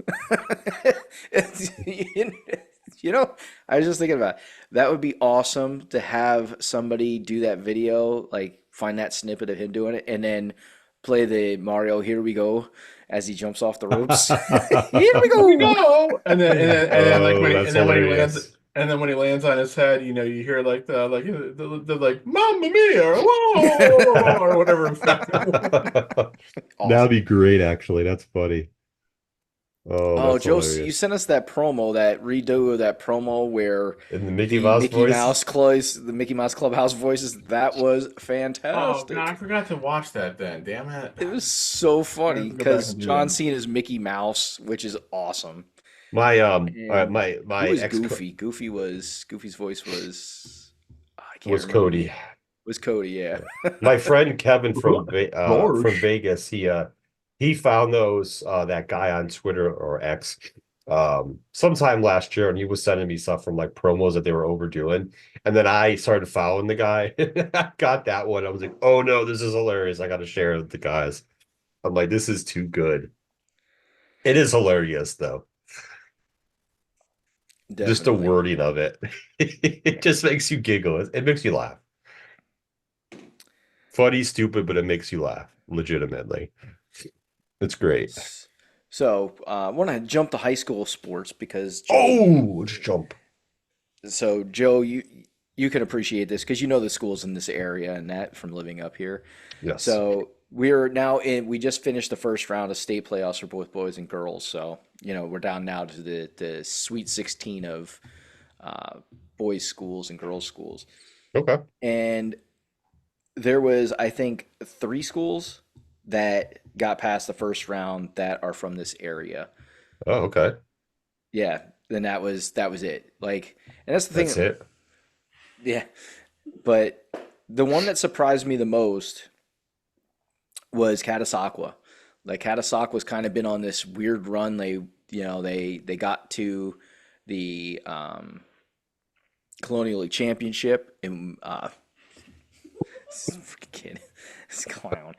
you know, I was just thinking about that would be awesome to have somebody do that video, like find that snippet of him doing it, and then play the Mario "Here We Go" as he jumps off the ropes. Here we We go. go. And then like oh, that's hilarious. and then when he lands on his head, you hear like the like "Mamma Mia" or "Whoa" or whatever effect. That'd Awesome. be great, actually. That's funny. Oh, Oh, that's Joe, you hilarious. sent us that promo, that redo of that promo where In the Mickey the Mouse Mickey voice. Mouse the Mickey Mouse Clubhouse voices. That was Oh God, I fantastic. forgot to watch that. Then, damn it! It was so I have funny to go back because and do John that. Cena is Mickey Mouse, which is awesome. My And who my was ex Goofy? Goofy's voice was I can't was remember Cody. the was Cody, yeah. My friend Kevin from George. Vegas, he found those that guy on Twitter or X sometime last year, and he was sending me stuff from like promos that they were overdoing. And then I started following the guy. I got that one. I was like, oh no, this is hilarious. I gotta share it with the guys. I'm like, this is too good. It is hilarious though. Just the Definitely. wording of it. It just makes you giggle. It makes you laugh. Funny, stupid, but it makes you laugh legitimately. It's great. So, I want to jump to high school sports because Joe, Oh, let's jump. so Joe, you can appreciate this because you know the schools in this area and that from living up here. Yes. So we're now in. We just finished the first round of state playoffs for both boys and girls. So we're down now to the Sweet 16 of uh, boys schools and girls schools, Okay. and there was I think three schools that got past the first round that are from this area. Oh, okay. Yeah, then that was it. Like, and that's the That's thing. it. Yeah, but the one that surprised me the most was Catasauqua. Like Catasauqua's kind of been on this weird run. They got to the Colonial League Championship and this freaking kid, this clown.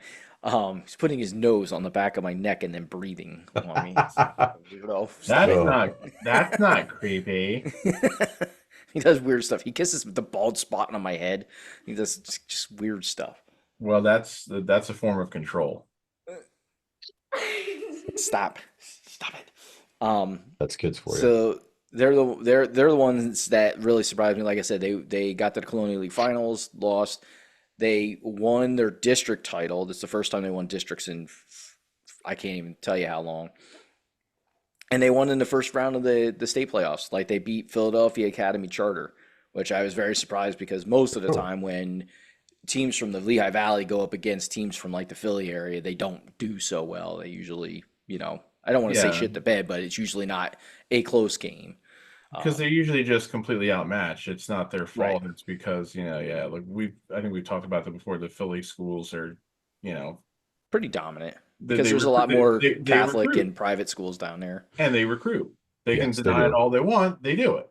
He's putting his nose on the back of my neck and then breathing on me. It's like, weirdo. Stop That's it. Oh, not creepy. He does weird stuff. He kisses the bald spot on my head. He does just weird stuff. Well, that's a form of control. Stop. Stop it. Um, that's kids for you. so they're the ones that really surprised me. Like I said, they got to the Colonial League Finals, lost. They won their district title. That's the first time they won districts in I can't even tell you how long. And they won in the first round of the state playoffs. Like they beat Philadelphia Academy Charter, which I was very surprised because most of the Oh, time when teams from the Lehigh Valley go up against teams from like the Philly area, they don't do so well. They usually, I don't want to say Yeah, shit the bed, but it's usually not a close game. because Um, they're usually just completely outmatched. It's not their right. fault. It's because, yeah, like I think we've talked about that before. The Philly schools are, you know, Pretty dominant because they there's a recruit, lot more they Catholic recruit and private schools down there. and they recruit. They can yes, they deny it do. all they want. They do it.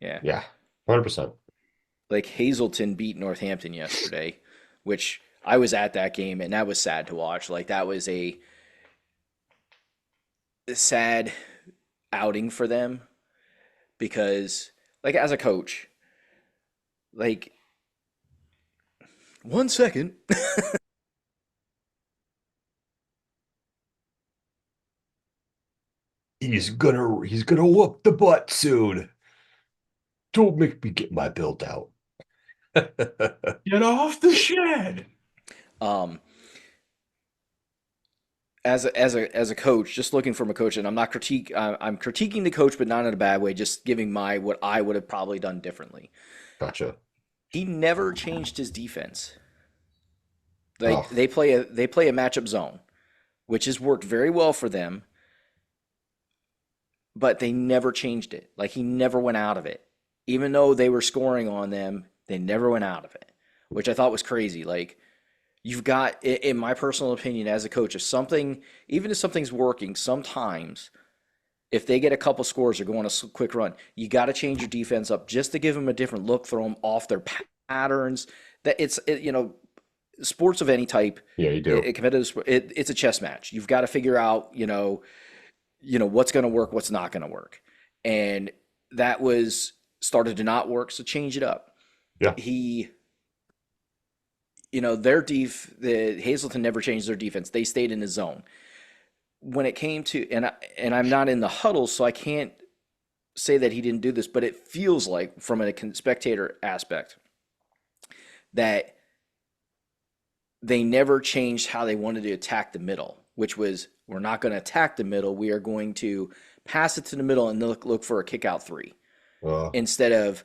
Yeah. Yeah, 100%. Like Hazleton beat Northampton yesterday, which I was at that game and that was sad to watch. Like that was a sad outing for them because like as a coach, like 1 second. He's gonna whoop the butt soon. Don't make me get my build out. Get off the shed. um as a coach, just looking from a coach, and I'm critiquing the coach, but not in a bad way. Just giving my what I would have probably done differently. Gotcha. He never changed his defense. Like Oh, they play a matchup zone, which has worked very well for them, but they never changed it. Like he never went out of it, even though they were scoring on them. They never went out of it, which I thought was crazy. Like you've got, in my personal opinion, as a coach, even if something's working, sometimes if they get a couple scores or go on a quick run, you got to change your defense up just to give them a different look, throw them off their patterns. That sports of any type, yeah, you do. competitive sport, it's a chess match. You've got to figure out, what's going to work, what's not going to work, and that was started to not work. So change it up. Yeah. He the Hazleton never changed their defense. They stayed in the zone. When it came to I'm not in the huddle, so I can't say that he didn't do this, but it feels like from a spectator aspect that they never changed how they wanted to attack the middle, which was we're not going to attack the middle. We are going to pass it to the middle and look for a kick out three Uh, instead of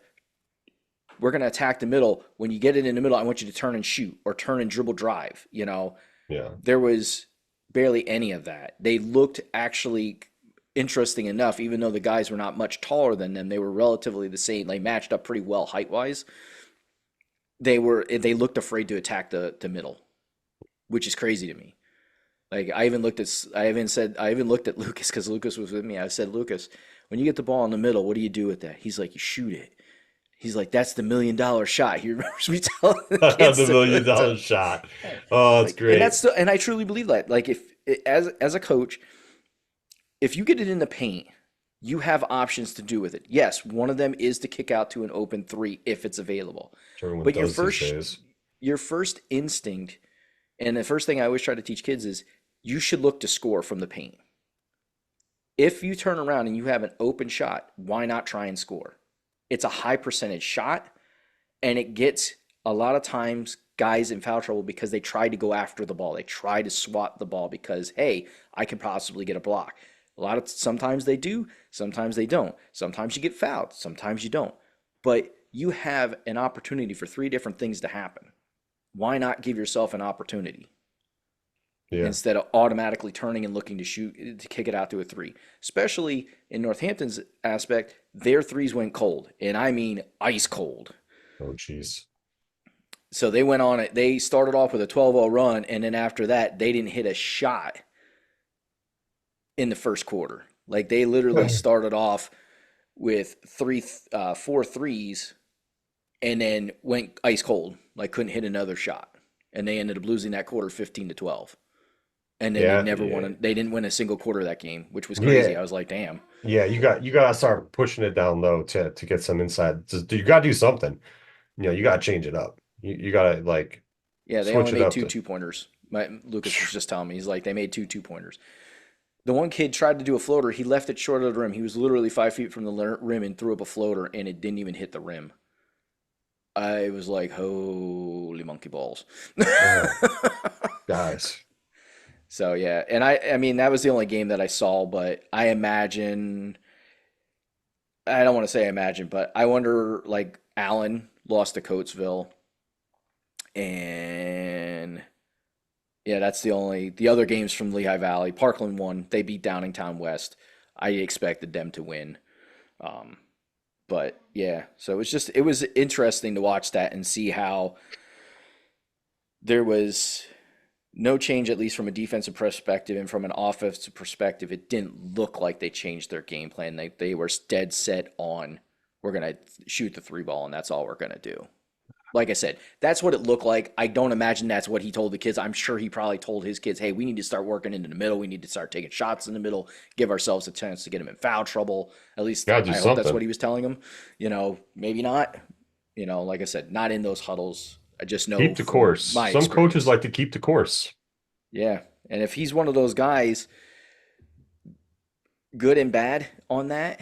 we're going to attack the middle. When you get it in the middle, I want you to turn and shoot or turn and dribble drive. yeah. There was barely any of that. They looked actually interesting enough, even though the guys were not much taller than them. They were relatively the same. They matched up pretty well height wise. They looked afraid to attack the middle, which is crazy to me. Like I even looked at Lucas because Lucas was with me. I said, Lucas, when you get the ball in the middle, what do you do with that? He's like, you shoot it. He's like, that's the $1 million shot. He remembers me telling the kids The $1 million shot. Oh, it's like, and great. and I truly believe that. Like if as a coach, if you get it in the paint, you have options to do with it. Yes, one of them is to kick out to an open three if it's available. Which everyone But does these days. your first instinct, and the first thing I always try to teach kids is you should look to score from the paint. If you turn around and you have an open shot, why not try and score? It's a high percentage shot, and it gets a lot of times guys in foul trouble because they try to go after the ball. They try to swat the ball because, hey, I could possibly get a block. Sometimes they do, sometimes they don't. Sometimes you get fouled, sometimes you don't. But you have an opportunity for three different things to happen. Why not give yourself an opportunity? Yeah. Instead of automatically turning and looking to shoot to kick it out to a three. Especially in Northampton's aspect, their threes went cold, and I mean ice cold. Oh, jeez. So they went on it. They started off with a 12-0 run, and then after that, they didn't hit a shot in the first quarter. Like they literally started off with four threes, and then went ice cold. Like couldn't hit another shot, and they ended up losing that quarter 15-12. And then they never won. They didn't win a single quarter of that game, which was crazy. Yeah. I was like, damn. Yeah, you gotta start pushing it down low to get some inside. You gotta do something. You gotta change it up. You gotta like Yeah, they switch only it made up two to 2-pointers. Lucas was just telling me. He's like, they made two 2-pointers. The one kid tried to do a floater. He left it short of the rim. He was literally 5 feet from the rim and threw up a floater, and it didn't even hit the rim. I was like, holy monkey balls. guys. So yeah, and I mean that was the only game that I saw, but I imagine I don't want to say imagine, but I wonder like Allen lost to Coatesville, and yeah, that's the other games from Lehigh Valley. Parkland won. They beat Downingtown West. I expected them to win. But yeah, so it was interesting to watch that and see how there was no change, at least from a defensive perspective, and from an offensive perspective, it didn't look like they changed their game plan. They were dead set on we're gonna shoot the three ball and that's all we're gonna do. Like I said, that's what it looked like. I don't imagine that's what he told the kids. I'm sure he probably told his kids, hey, we need to start working into the middle. We need to start taking shots in the middle, give ourselves a chance to get them in foul trouble. At least I hope that's what he was telling them. Maybe not. Like I said, not in those huddles. I just know keep the course. Some coaches like to keep the course. Yeah. And if he's one of those guys, good and bad on that,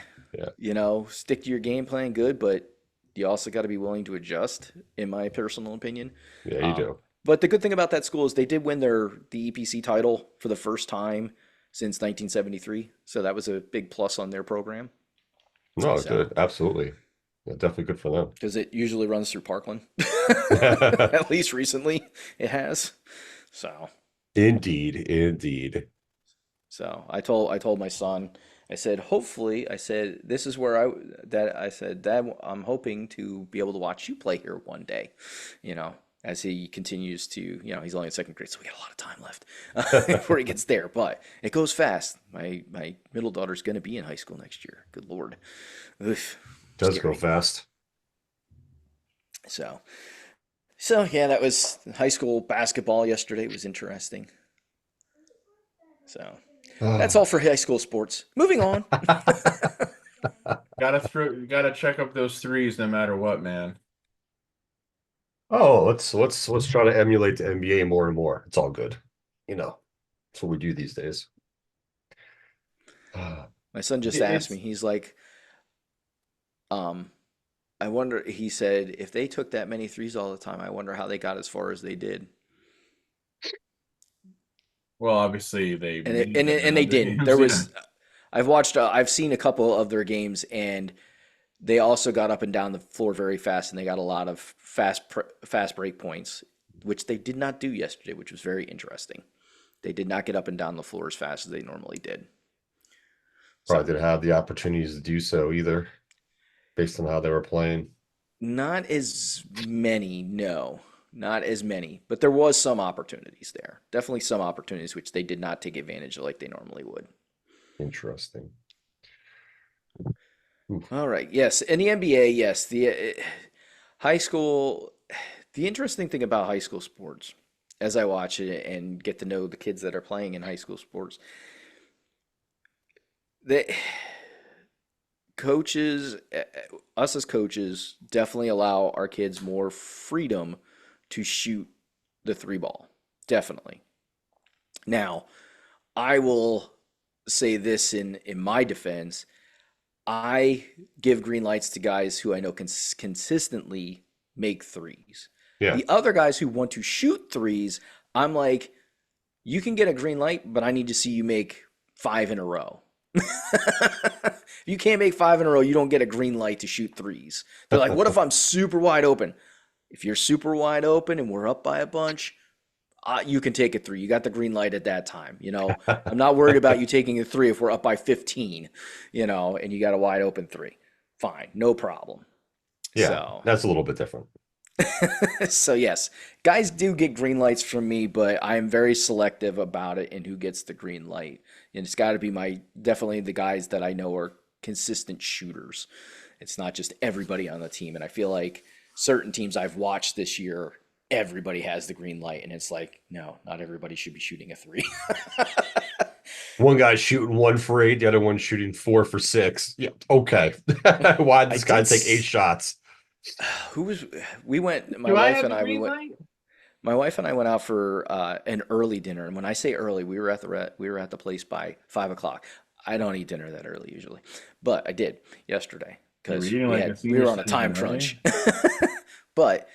stick to your game plan, good, but you also got to be willing to adjust, in my personal opinion. Yeah, you do. But the good thing about that school is they did win the EPC title for the first time since 1973. So that was a big plus on their program. No, good. Absolutely. Yeah, definitely good for them. Because it usually runs through Parkland. At least recently it has. So. Indeed. So I told my son, I said, hopefully, this is where Dad, I'm hoping to be able to watch you play here one day, as he continues to, he's only in second grade, so we got a lot of time left before he gets there, but it goes fast. My middle daughter's going to be in high school next year. Good Lord. Oof, does scary. go fast. So yeah, that was high school basketball yesterday. It was interesting. So that's all for high school sports. Moving on. Gotta check up those threes no matter what, man. Oh, let's try to emulate the NBA more and more. It's all good. That's what we do these days. My son just asked me, he's like, I wonder, he said, if they took that many threes all the time, I wonder how they got as far as they did. Well, obviously they didn't. I've seen a couple of their games, and they also got up and down the floor very fast, and they got a lot of fast break points, which they did not do yesterday, which was very interesting. They did not get up and down the floor as fast as they normally did. Probably didn't have the opportunities to do so either, based on how they were playing. Not as many, no. Not as many, but there was some opportunities there. Definitely some opportunities which they did not take advantage of like they normally would. Interesting. Oof. All right. Yes. In the NBA, yes. The high school, the interesting thing about high school sports, as I watch it and get to know the kids that are playing in high school sports, coaches, us as coaches, definitely allow our kids more freedom to shoot the three ball. Definitely. Now, I will say this in my defense. I give green lights to guys who I know can consistently make threes. Yeah. The other guys who want to shoot threes, I'm like, you can get a green light, but I need to see you make 5 in a row. If you can't make 5 in a row, you don't get a green light to shoot threes. They're like, what if I'm super wide open? If you're super wide open and we're up by a bunch, you can take a three. You got the green light at that time. I'm not worried about you taking a three if we're up by 15, and you got a wide open three. Fine, no problem. Yeah, So, that's a little bit different. so yes, guys do get green lights from me, but I am very selective about it and who gets the green light. And it's got to be definitely the guys that I know are consistent shooters. It's not just everybody on the team. And I feel like certain teams I've watched this year, everybody has the green light, and it's like, no, not everybody should be shooting a three. One guy's shooting 1 for 8, the other one's shooting 4 for 6. Yeah, okay. Why did this guy take 8 shots? We went, my Do I wife have and a I, we green went, light? my wife and I went out for an early dinner. And when I say early, we were at the place by 5 o'clock. I don't eat dinner that early usually, but I did yesterday because eating like a we senior were on a time citizen, crunch. But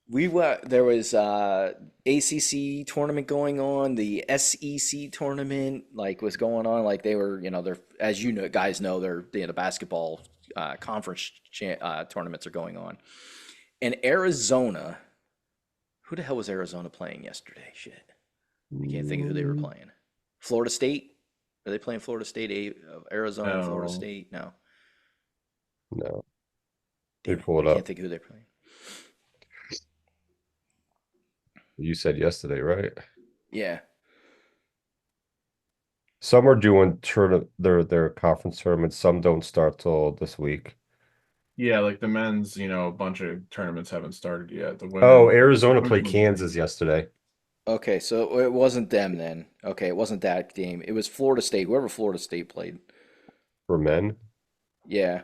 there was ACC tournament going on, the SEC tournament was going on, they were, they're, as guys know, they're, the basketball conference tournaments are going on. And Arizona, who the hell was Arizona playing yesterday? Shit, I can't think of who they were playing. Florida State? Are they playing Florida State? Arizona and Florida No. State? No. No. Damn They pull it I up. can't think of who they're playing. You said yesterday, right? Yeah. Some are doing their conference tournaments. Some don't start till this week. Yeah, like the men's, a bunch of tournaments haven't started yet. The Oh, women, Arizona played women- Kansas yesterday. Okay, so it wasn't them then. Okay, it wasn't that game. It was Florida State, whoever Florida State played. For men. Yeah.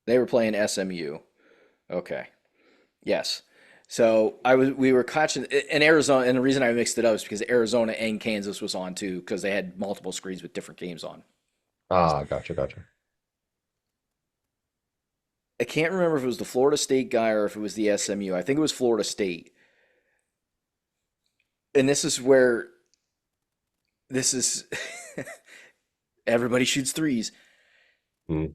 They were playing SMU. Okay. Yes. So we were catching in Arizona, and the reason I mixed it up is because Arizona and Kansas was on too, because they had multiple screens with different games on. Ah, gotcha. I can't remember if it was the Florida State guy or if it was the SMU. I think it was Florida State. And this is everybody shoots threes. Hmm.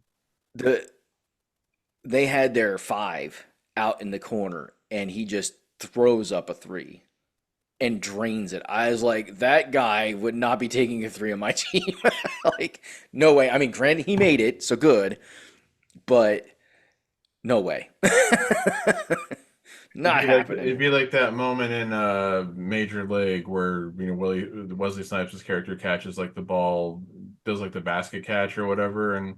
They had their 5 out in the corner, and he just throws up a 3 and drains it. I was like, that guy would not be taking a 3 on my team. No way. I mean, granted, he made it, so good, but no way. Not happening. It'd be like that moment in Major League where Wesley Snipes' character catches the ball, does the basket catch or whatever, and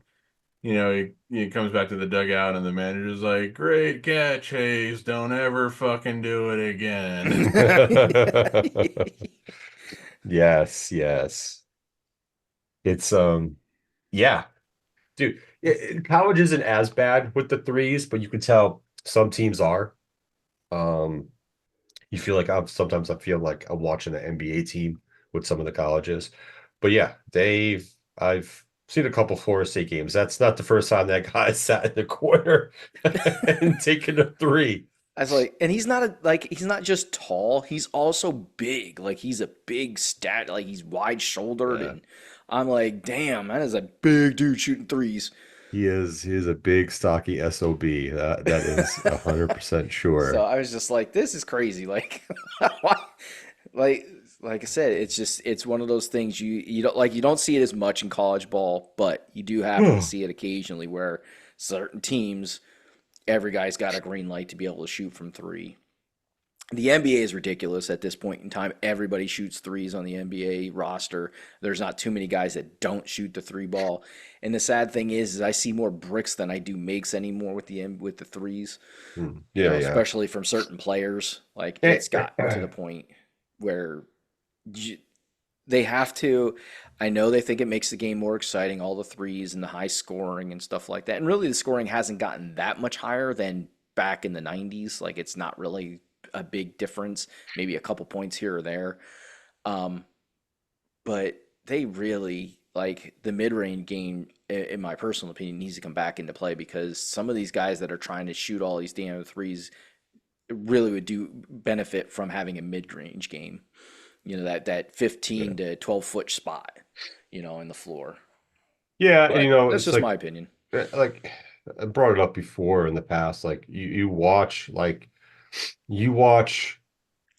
he comes back to the dugout and the manager's like, "Great catch, Hayes. Don't ever fucking do it again." Yes. It's yeah. Dude, college isn't as bad with the threes, but you can tell some teams are. You feel like sometimes I feel like I'm watching an NBA team with some of the colleges. But yeah, I've seen a couple Florida State games. That's not the first time that guy sat in the corner and taken a 3. I was like, and he's not he's not just tall, he's also big. He's a big stat, he's wide shouldered, Yeah. and I'm like, damn, that is a big dude shooting threes. He is a big stocky SOB. That is 100% sure. So I was just like, this is crazy. Like I said, it's one of those things you don't see it as much in college ball, but you do happen to see it occasionally where certain teams, every guy's got a green light to be able to shoot from 3. The NBA is ridiculous at this point in time. Everybody shoots threes on the NBA roster. There's not too many guys that don't shoot the 3 ball. And the sad thing is I see more bricks than I do makes anymore with the threes. Yeah. Especially from certain players. It's got to the point where they have to. I know they think it makes the game more exciting, all the threes and the high scoring and stuff like that. And really, the scoring hasn't gotten that much higher than back in the 90s. Like, it's not really a big difference, maybe a couple points here or there. Um, but they really, like, the mid-range game, in my personal opinion, needs to come back into play because some of these guys that are trying to shoot all these damn threes really would do benefit from having a mid-range game. That Yeah. 15 to 12-foot spot, in the floor. Yeah, and But that's it's just my opinion. like I brought it up before in the past. Like you watch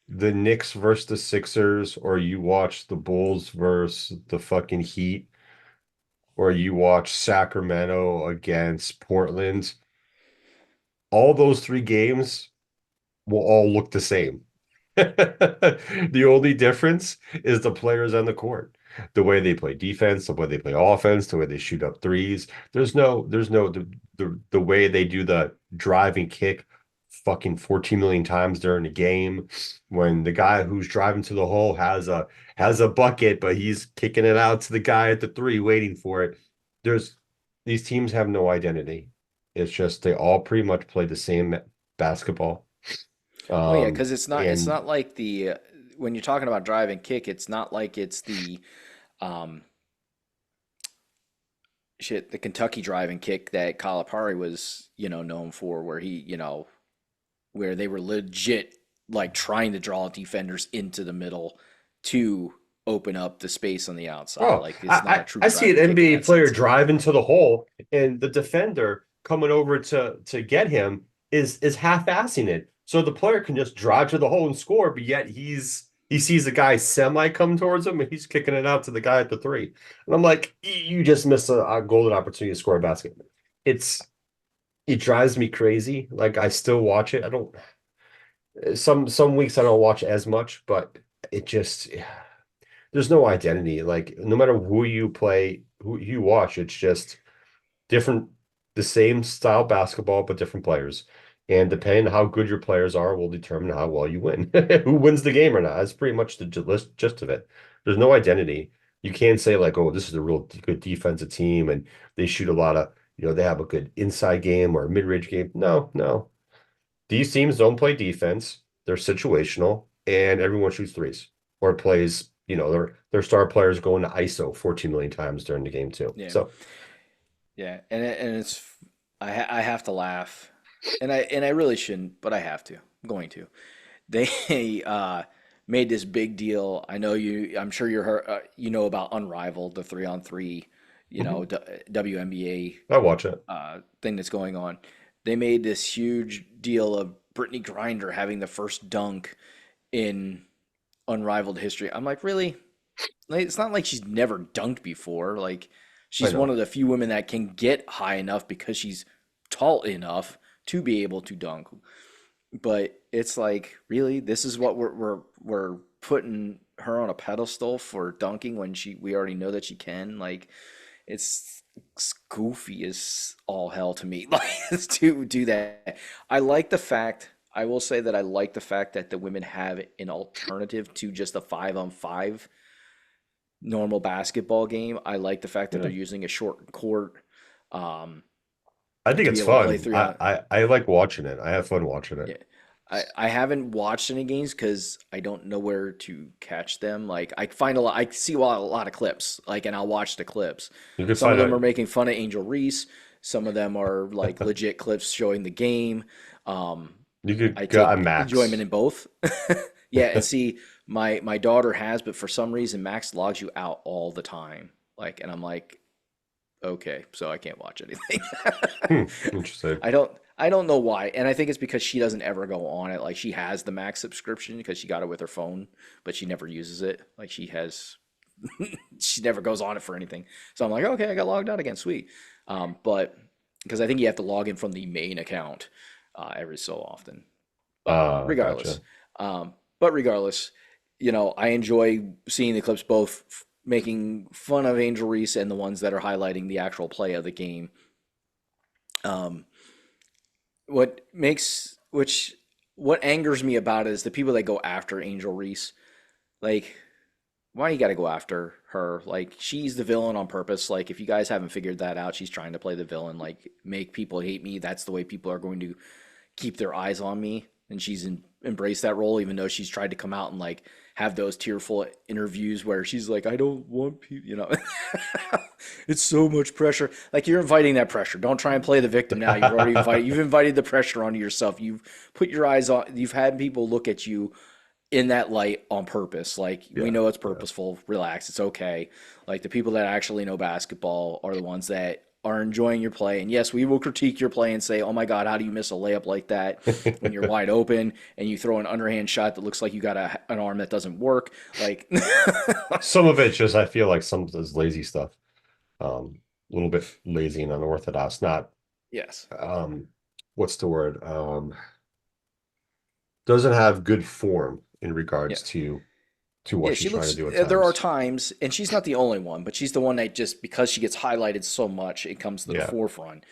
the Knicks versus the Sixers, or you watch the Bulls versus the fucking Heat, or you watch Sacramento against Portland. All those three games will all look the same. The only difference is the players on the court, the way they play defense, the way they play offense, the way they shoot up threes. There's no the way they do the drive and kick fucking 14 million times during a game when the guy who's driving to the hole has a bucket, but he's kicking it out to the guy at the three waiting for it. There's these teams have no identity. It's just they all pretty much play the same basketball. Well, yeah, Um, because it's and not like when you're talking about drive and kick, it's not like it's um the Kentucky drive and kick that Calipari was, known for, where where they were legit like trying to draw defenders into the middle to open up the space on the outside. Oh, Like, I, it's not a I true I see drive an and kick in NBA that player sense. driving to the hole, and the defender coming over to get him is half-assing it. So the player can just drive to the hole and score, but yet he sees the guy semi come towards him, and he's kicking it out to the guy at the three. And I'm like, you just missed a golden opportunity to score a basket. It's it drives me crazy. Like I still watch it. I don't some weeks I don't watch as much, but it just there's no identity. Like no matter who you play, who you watch, it's just different, the same style basketball, but different players. And depending on how good your players are, will determine how well you win. Who wins the game or not. That's pretty much the gist of it. There's no identity. You can't say like, oh, this is a real good defensive team and they shoot a lot of, they have a good inside game or a mid-range game. No, no. These teams don't play defense. They're situational, and everyone shoots threes or plays. Their star players going to ISO 14 million times during the game too. Yeah, So yeah, and it's I have to laugh, and I really shouldn't, but I have to. I'm going to. They made this big deal. I know you. I'm sure you know about Unrivaled, the 3-on-3, mhm, WNBA I watch it. thing that's going on. They made this huge deal of Brittany Griner having the first dunk in Unrivaled history. I'm like, really? Like, it's not like she's never dunked before. Like, I she's one know. of the few women that can get high enough because she's tall enough to be able to dunk. But it's like, really, this is what we're putting her on a pedestal for dunking when we already know that she can. Like, it's goofy as all hell to me. Like, to do that. I will say that I like the fact that the women have an alternative to just a 5-on-5 normal basketball game. I like the fact that Yeah. they're using a short court um, I think to be it's able to play fun. three I, on. I I like watching it. I have fun watching it. Yeah, I haven't watched any games because I don't know where to catch them. Like, I find I see a lot of clips, like, and I'll watch the clips. You can Some of find them out are making fun of Angel Reese. Some of them are like legit clips showing the game. Um, you could I go on take enjoyment Max. in both. Yeah, and see, my daughter has, but for some reason Max logs you out all the time. Like, and I'm like, okay, so I can't watch anything. Interesting. I don't know why. And I think it's because she doesn't ever go on it. Like, she has the Max subscription because she got it with her phone, but she never uses it. Like, she never goes on it for anything. So I'm like, okay, I got logged out again, sweet. But because I think you have to log in from the main account every so often. But regardless, Gotcha. but regardless, I enjoy seeing the clips both making fun of Angel Reese and the ones that are highlighting the actual play of the game. Um, what makes which what angers me about it is the people that go after Angel Reese. Like, why you got to go after her? Like, she's the villain on purpose. Like, if you guys haven't figured that out, she's trying to play the villain, like make people hate me. That's the way people are going to keep their eyes on me. And embraced that role, even though she's tried to come out and like have those tearful interviews where she's like, I don't want people, it's so much pressure. Like, you're inviting that pressure. Don't try and play the victim now. You've invited the pressure onto yourself. You've put your eyes on, you've had people look at you in that light on purpose. Like, we know it's purposeful. Relax. It's okay. Like, the people that actually know basketball are the ones that are enjoying your play. And yes, we will critique your play and say, oh my God, how do you miss a layup like that when you're wide open and you throw an underhand shot that looks like you got an arm that doesn't work? Like, Some of it just I feel like some of this lazy stuff. A little bit lazy and unorthodox. Not yes. what's the word? Doesn't have good form in regards to what Yeah, she's she trying looks. to do at There are times. times, and she's not the only one, but she's the one that just because she gets highlighted so much, it comes to the Yeah. forefront.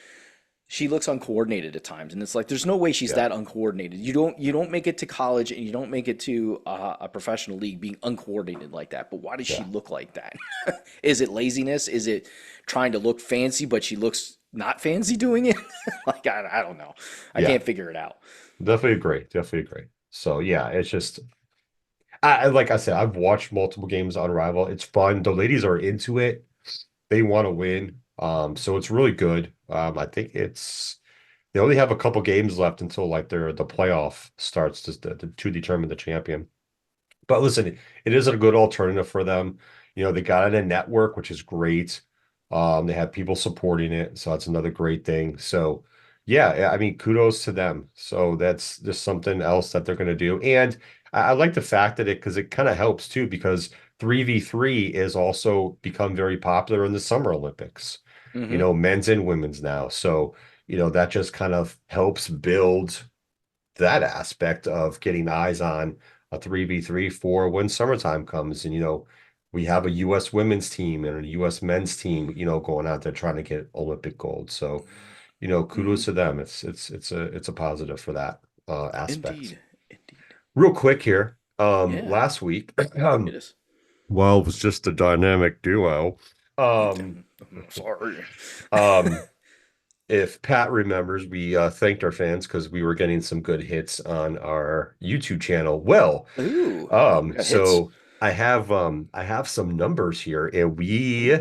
She looks uncoordinated at times, and it's like there's no way she's Yeah. that uncoordinated. You don't make it to college, and you don't make it to a professional league being uncoordinated like that. But why does she Yeah. look like that? Is it laziness? Is it trying to look fancy, but she looks not fancy doing it? Like, I don't know. I Yeah. can't figure it out. Definitely agree. Definitely agree. So yeah, it's just like I said, I've watched multiple games on Rival. It's fun. The ladies are into it. They want to win. So it's really good. I think they only have a couple games left until like the playoff starts to determine the champion. But listen, it is a good alternative for them. They got it in a network, which is great. They have people supporting it, so that's another great thing. So yeah, I mean, kudos to them. So that's just something else that they're going to do. And I like the fact that because it kind of helps too, because 3v3 is also become very popular in the Summer Olympics, Hmm. men's and women's now. So, that just kind of helps build that aspect of getting eyes on a 3v3 for when summertime comes. And, we have a U.S. women's team and a U.S. men's team, going out there trying to get Olympic gold. So, Hmm. kudos to them. It's a positive for that aspect. Indeed. Indeed. Real quick here, Yeah. last week, It is. well, it was just a dynamic duo. Um, Sorry. um, if Pat remembers, we thanked our fans because we were getting some good hits on our YouTube channel. Well, Ooh, got hits. so I have some numbers here, and we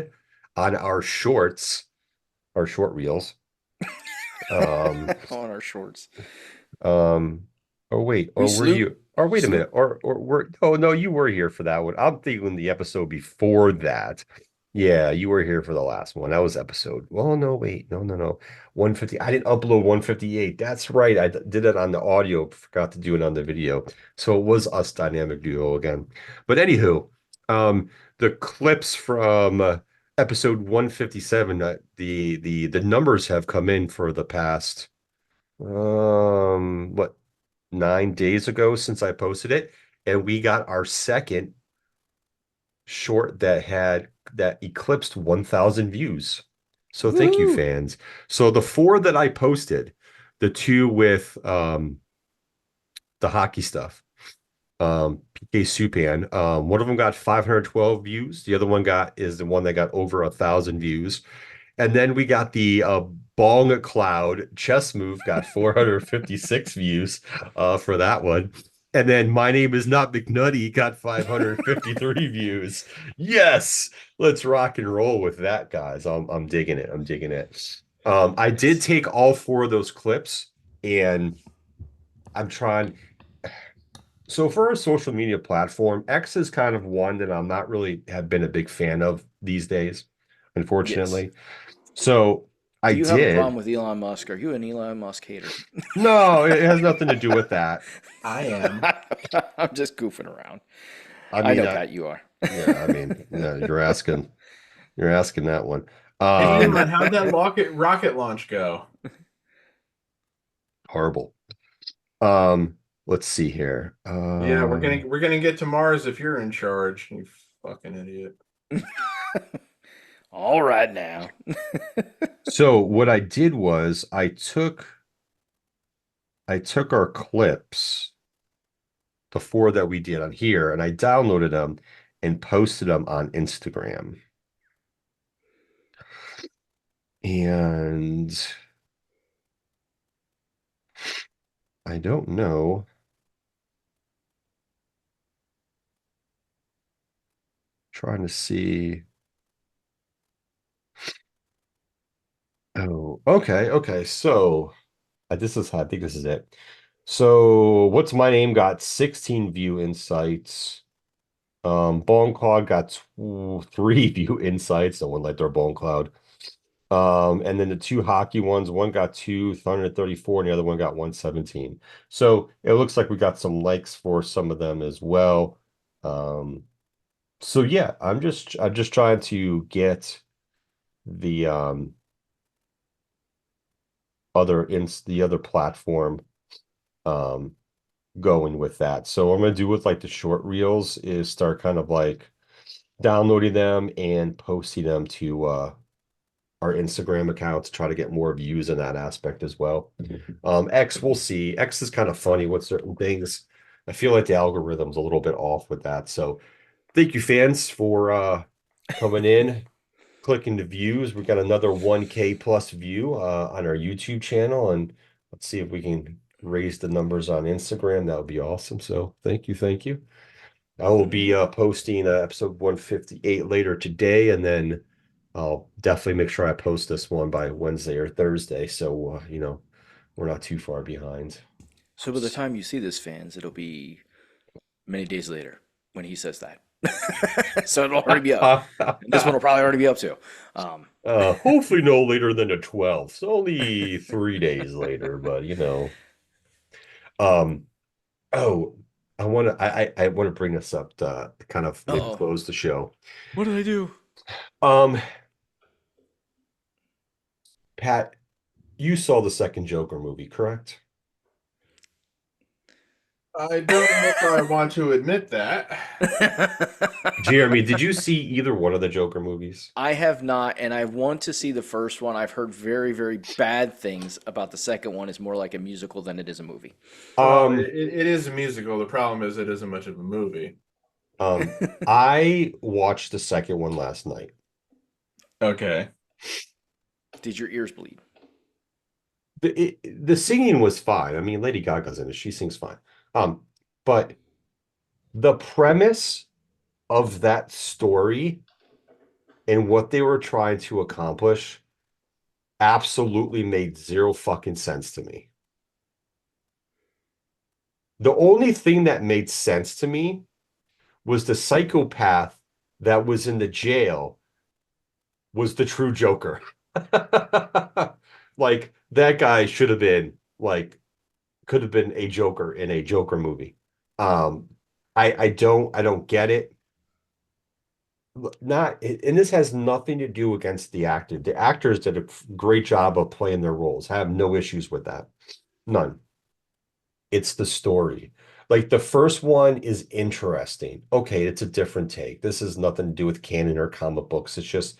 on our short reels. Um, On our shorts. oh wait, We or were salute. you? Or wait a Salute. minute, or were oh no, you were here for that one. I'm thinking the episode before that. Yeah, you were here for the last one. That was episode. Well, no, wait, no. 150. I didn't upload 158. That's right. I did it on the audio, forgot to do it on the video. So it was us dynamic duo again. But anywho, the clips from episode 157, the numbers have come in for the past what 9 days ago since I posted it, and we got our second short that eclipsed 1,000 views. So thank you, Woohoo! fans. So the four that I posted, the two with the hockey stuff, PK Supan, one of them got 512 views. The other one is the one that got over 1,000 views. And then we got the Bong Cloud chess move, got 456 views for that one. And then My Name Is Not McNutty got 553 views. Yes, let's rock and roll with that, guys. I'm digging it. I'm digging it. I did Nice. take all four of those clips, and I'm trying. So for a social media platform, X is kind of one that I'm not really have been a big fan of these days, Yes. unfortunately. So I Do you have a problem did. with Elon Musk? Are you an Elon Musk hater? No, it has nothing to do with that. I am. I'm just goofing around. I I mean, know, Pat, you are. yeah, I mean, no, you're asking that one. Hey, Elon, how'd that rocket launch go? Horrible. Let's see here. Yeah, we're gonna get to Mars if you're in charge. You fucking idiot. All right now. So what I did was I took our clips, the four that we did on here, and I downloaded them and posted them on Instagram. And I don't know. Trying to see. Oh, okay, okay. So I think this is it. So what's my name got 16 view insights. Bone Cloud got 3 view insights. No one liked our Bone Cloud. And then the 2 hockey ones, one got 234 and the other one got 117. So it looks like we got some likes for some of them as well. So yeah, I'm just trying to get the the other platform um going with that. So what I'm gonna do with like the short reels is start kind of like downloading them and posting them to our Instagram account to try to get more views in that aspect as well. X, we'll see. X is kind of funny with certain things. I feel like the algorithm's a little bit off with that. So thank you, fans, for coming in, clicking the views. We got another 1K plus view on our YouTube channel, and let's see if we can raise the numbers on Instagram. That would be awesome. So thank you, thank you. I will be posting episode 158 later today, and then I'll definitely make sure I post this one by Wednesday or Thursday. So, we're not too far behind. So by the time you see this, fans, it'll be many days later when he says that. So it'll already be up. This one will probably already be up too. Hopefully no later than the 12th. Only 3 days later, but um, oh, I want to bring this up to kind of maybe Uh-oh. close the show. What did I do? Um, Pat, you saw the second Joker movie, correct? I don't know if I want to admit that. Jeremy, did you see either one of the Joker movies? I have not, and I want to see the first one. I've heard very, very bad things about the second one. It's more like a musical than it is a movie. Well, Um, it is a musical. The problem is it isn't much of a movie. I watched the second one last night. Okay. Did your ears bleed? The singing was fine. I mean, Lady Gaga's in it. She sings fine. But the premise of that story and what they were trying to accomplish absolutely made zero fucking sense to me. The only thing that made sense to me was the psychopath that was in the jail was the true Joker. Like that guy should have been like could have been a Joker in a Joker movie. Um, I don't get it. Not and this has nothing to do against the actor. The actors did a great job of playing their roles. I have no issues with that. None. It's the story. Like the first one is interesting. Okay, it's a different take. This has nothing to do with canon or comic books. It's just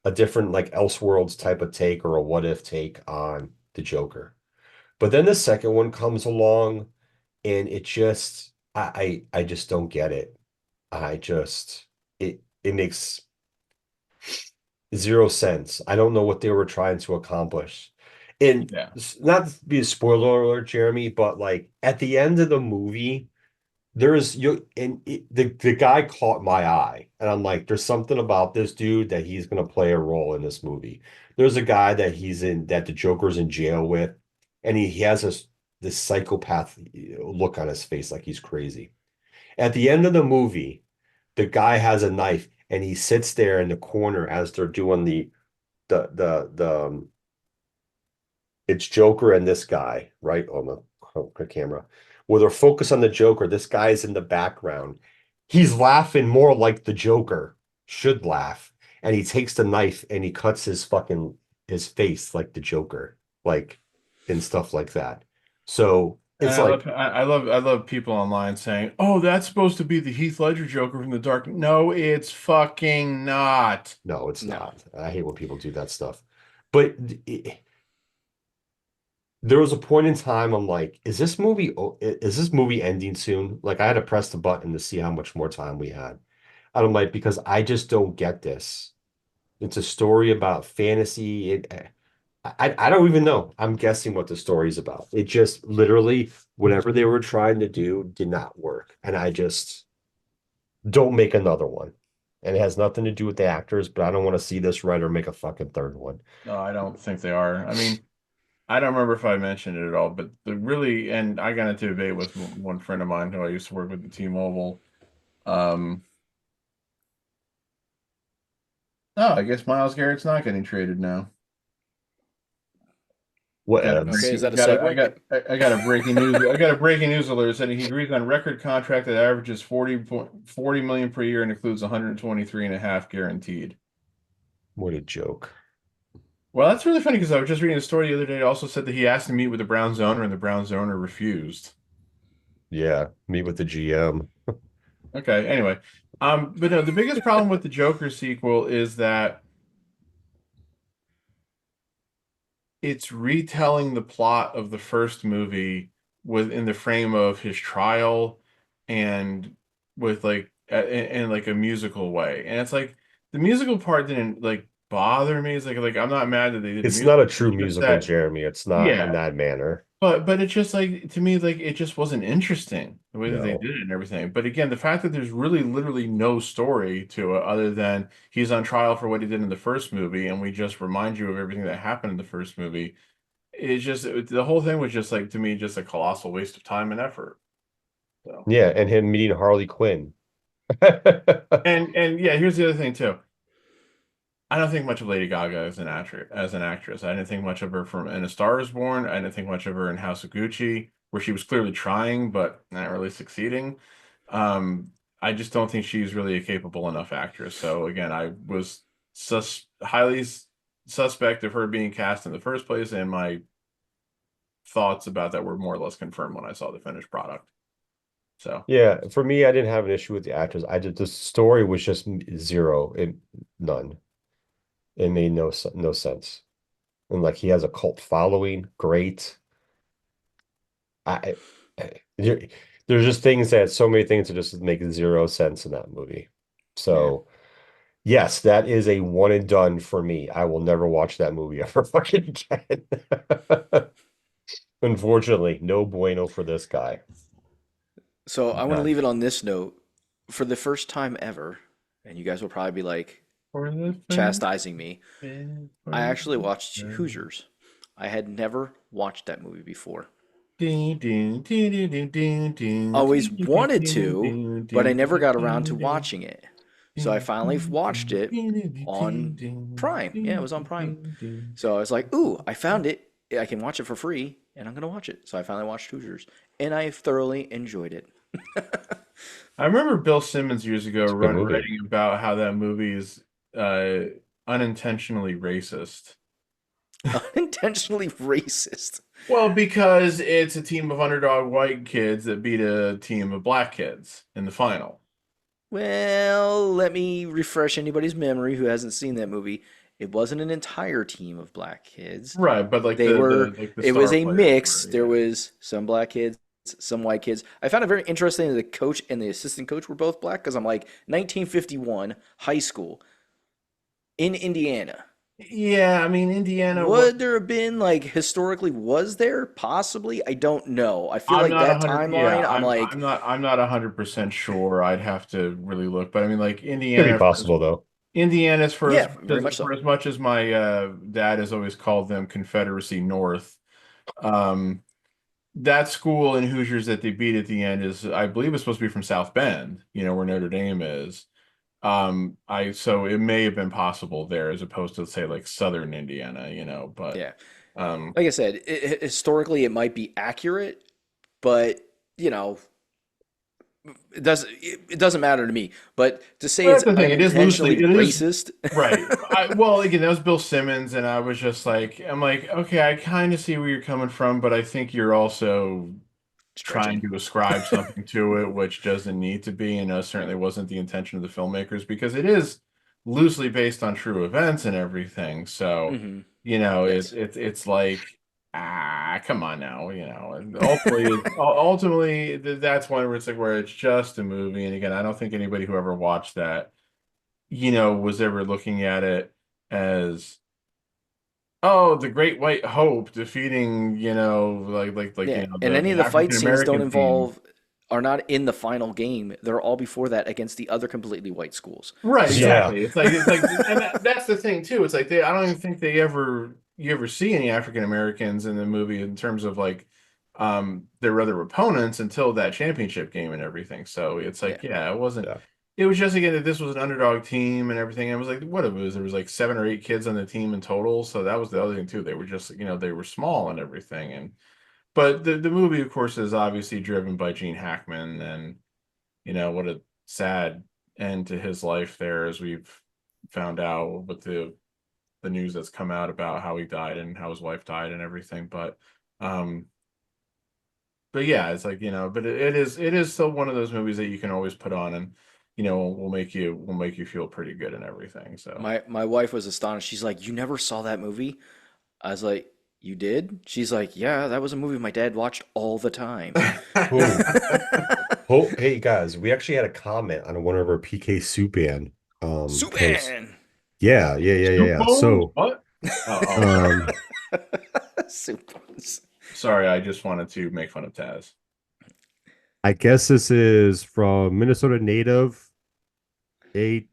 a different like Elseworlds type of take or a what if take on the Joker. But then the second one comes along and it just I just don't get it. I just it makes zero sense. I don't know what they were trying to accomplish. And Yeah. not to be a spoiler alert, Jeremy, but like at the end of the movie, there's the guy caught my eye, and I'm like, there's something about this dude that he's gonna play a role in this movie. There's a guy that the Joker's in jail with, and he has this psychopath look on his face like he's crazy. At the end of the movie, the guy has a knife and he sits there in the corner as they're doing the it's Joker and this guy, right, on the camera. Where they're focused on the Joker, this guy's in the background. He's laughing more like the Joker should laugh. And he takes the knife and he cuts his face like the Joker, like and stuff like that. So And it's like, I love people online saying, "Oh, that's supposed to be the Heath Ledger Joker from the Dark." No, it's fucking not. no, it's No. not. I hate when people do that stuff. But there was a point in time I'm like, is this movie ending soon? Like I had to press the button to see how much more time we had. And I'm like, because I just don't get this. It's a story about fantasy. I don't even know. I'm guessing what the story's about. It just literally whatever they were trying to do did not work. And I just don't make another one. And it has nothing to do with the actors, but I don't want to see this writer make a fucking third one. No, I don't think they are. I mean, I don't remember if I mentioned it at all, but the really, and I got into a debate with one friend of mine who I used to work with at T-Mobile. Um, oh, I guess Miles Garrett's not getting traded now. What Got a Okay, is breaking, that a segue? I got a breaking news. I got a breaking news alert saying he agrees on record contract that averages 40 million per year and includes 123 and a half guaranteed. what a joke. Well, that's really funny because I was just reading a story the other day. It also said that he asked to meet with the Browns owner and the Browns owner refused. Yeah, meet with the GM. Okay, anyway. But no, the biggest problem with the Joker sequel is that it's retelling the plot of the first movie within the frame of his trial and with like in like a musical way. And it's like the musical part didn't like bother me. It's like I'm not mad that they did the It's not musical. a true It's just musical, that Jeremy. It's not in yeah. that manner. But it's just like to me, like it just wasn't interesting the way that they No. did it and everything. But again, the fact that there's really literally no story to it other than he's on trial for what he did in the first movie, and we just remind you of everything that happened in the first movie. The whole thing was just like to me just a colossal waste of time and effort. So Yeah, and him meeting Harley Quinn. and yeah, here's the other thing too. I don't think much of Lady Gaga as an actress. I didn't think much of her from In A Star Is Born. I didn't think much of her in House of Gucci, where she was clearly trying but not really succeeding. I just don't think she's really a capable enough actress. So again, I was highly suspect of her being cast in the first place, and my thoughts about that were more or less confirmed when I saw the finished product. So Yeah, for me, I didn't have an issue with the actors. I did the story was just zero, none. It made no sense. And like he has a cult following, great. I, there, there's just things that so many things that just make zero sense in that movie. Yeah. So yes, that is a one and done for me. I will never watch that movie ever fucking again. Unfortunately, no bueno for this guy. So I want to None. leave it on this note. For the first time ever, and you guys will probably be like for the chastising me, first I actually watched Hoosiers. I had never watched that movie before. Always wanted to, but I never got around to watching it. So I finally watched it on Prime. Yeah, it was on Prime. So I was like, ooh, I found it. I can watch it for free, and I'm going to watch it. So I finally watched Hoosiers, and I thoroughly enjoyed it. I remember Bill Simmons years ago It's a good movie. writing about how that movie is unintentionally racist. Unintentionally racist. Well, because it's a team of underdog white kids that beat a team of black kids in the final. Well, let me refresh anybody's memory who hasn't seen that movie. It wasn't an entire team of black kids. Right, but like They were, the it was star a players mix. were, There yeah. was some black kids, some white kids. I found it very interesting that the coach and the assistant coach were both black because I'm like 1951 high school in Indiana. Yeah, I mean Indiana was Would there have been like historically was there possibly? I don't know. I feel I'm like not a that hundred yeah, timeline, I'm like I'm not 100% sure. I'd have to really look. But I mean like Could be possible though. Indiana's yeah, very much so. for as much as my dad has always called them Confederacy North. Um that school in Hoosiers that they beat at the end is, I believe, it's supposed to be from South Bend, where Notre Dame is. So it may have been possible there as opposed to say like Southern Indiana, but Yeah. um, Like I said, historically it might be accurate, but you know, it doesn't matter to me. But to say well, it's that's the thing. unintentionally It is racist, right. Well, again, that was Bill Simmons, and I was just like, I'm like, okay, I kind of see where you're coming from, but I think you're also trying stretching. to ascribe something to it, which doesn't need to be, and certainly wasn't the intention of the filmmakers because it is loosely based on true events and everything. So, Hmm. it's Yes. it's like Come on now, and ultimately, that's one where it's like where it's just a movie. And again, I don't think anybody who ever watched that, was ever looking at it as, oh, the Great White Hope defeating, Yeah, and any of the the fight African scenes don't American team. involve are not in the final game. They're all before that against the other completely white schools. Right, So, Yeah. exactly. And that's the thing too. It's like I don't even think you ever see any African Americans in the movie in terms of like their other opponents until that championship game and everything. So it's yeah. like, yeah, it wasn't. Yeah. It was just again that this was an underdog team and everything. It was like what it was. There was like 7 or 8 kids on the team in total. So that was the other thing too. They were just they were small and everything. And but the movie, of course, is obviously driven by Gene Hackman and what a sad end to his life there, as we've found out with the news that's come out about how he died and how his wife died and everything. Um, but yeah, it's like but it is still one of those movies that you can always put on and will make you feel pretty good and everything. So My wife was astonished. She's like, "You never saw that movie?" I was like, "You did?" She's like, "Yeah, that was a movie my dad watched all the time." Cool. Oh, hey guys, we actually had a comment on one of our PK Soupan posts. Superman. Yeah. So, What? Oh, sorry. um, Supers. Sorry, I just wanted to make fun of Taz. I guess this is from Minnesota native A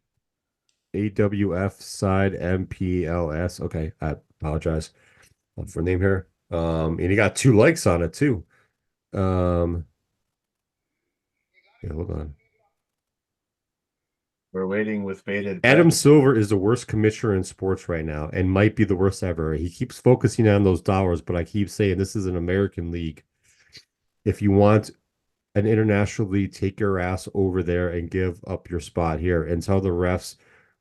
AWF side MPLS. Okay, I apologize for name here. And he got 2 likes on it too. Um, yeah, hold on. We're waiting with bated breath. Adam Silver is the worst commissioner in sports right now and might be the worst ever. He keeps focusing on those dollars, but I keep saying this is an American league. If you want an international league, take your ass over there and give up your spot here and tell the refs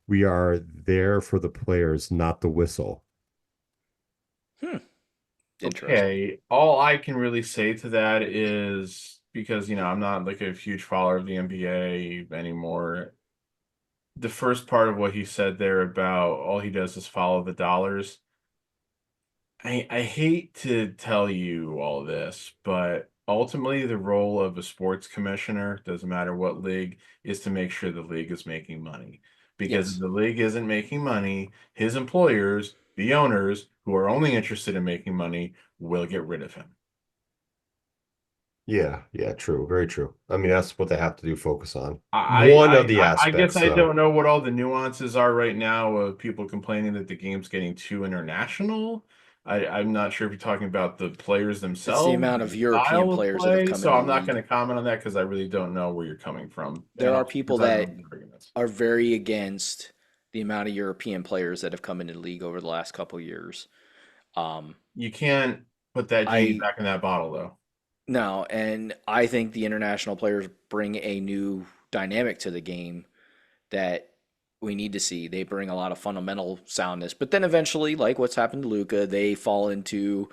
we are there for the players, not the whistle. Hmm. Interesting. Okay, all I can really say to that is because I'm not like a huge follower of the NBA anymore. The first part of what he said there about all he does is follow the dollars. I hate to tell you all this, but ultimately the role of a sports commissioner, doesn't matter what league, is to make sure the league is making money. Because if Yes. the league isn't making money, his employers, the owners, who are only interested in making money, will get rid of him. Yeah, true. Very true. I mean, that's what they have to do, focus on. I, One I of the I guess aspects, I though. don't know what all the nuances are right now of people complaining that the game's getting too international. I'm not sure if you're talking about the players It's the themselves, amount the of European style of players that have play. come So in the I'm not league. going to comment on that because I really don't know where you're coming from, There and are also people because I don't know that the arguments. are very against the amount of European players that have come into the league over the last couple years. Um, You can't put that genie I back in that bottle, though. no, and I think the international players bring a new dynamic to the game that we need to see. They bring a lot of fundamental soundness, but then eventually, like what's happened to Luca, they fall into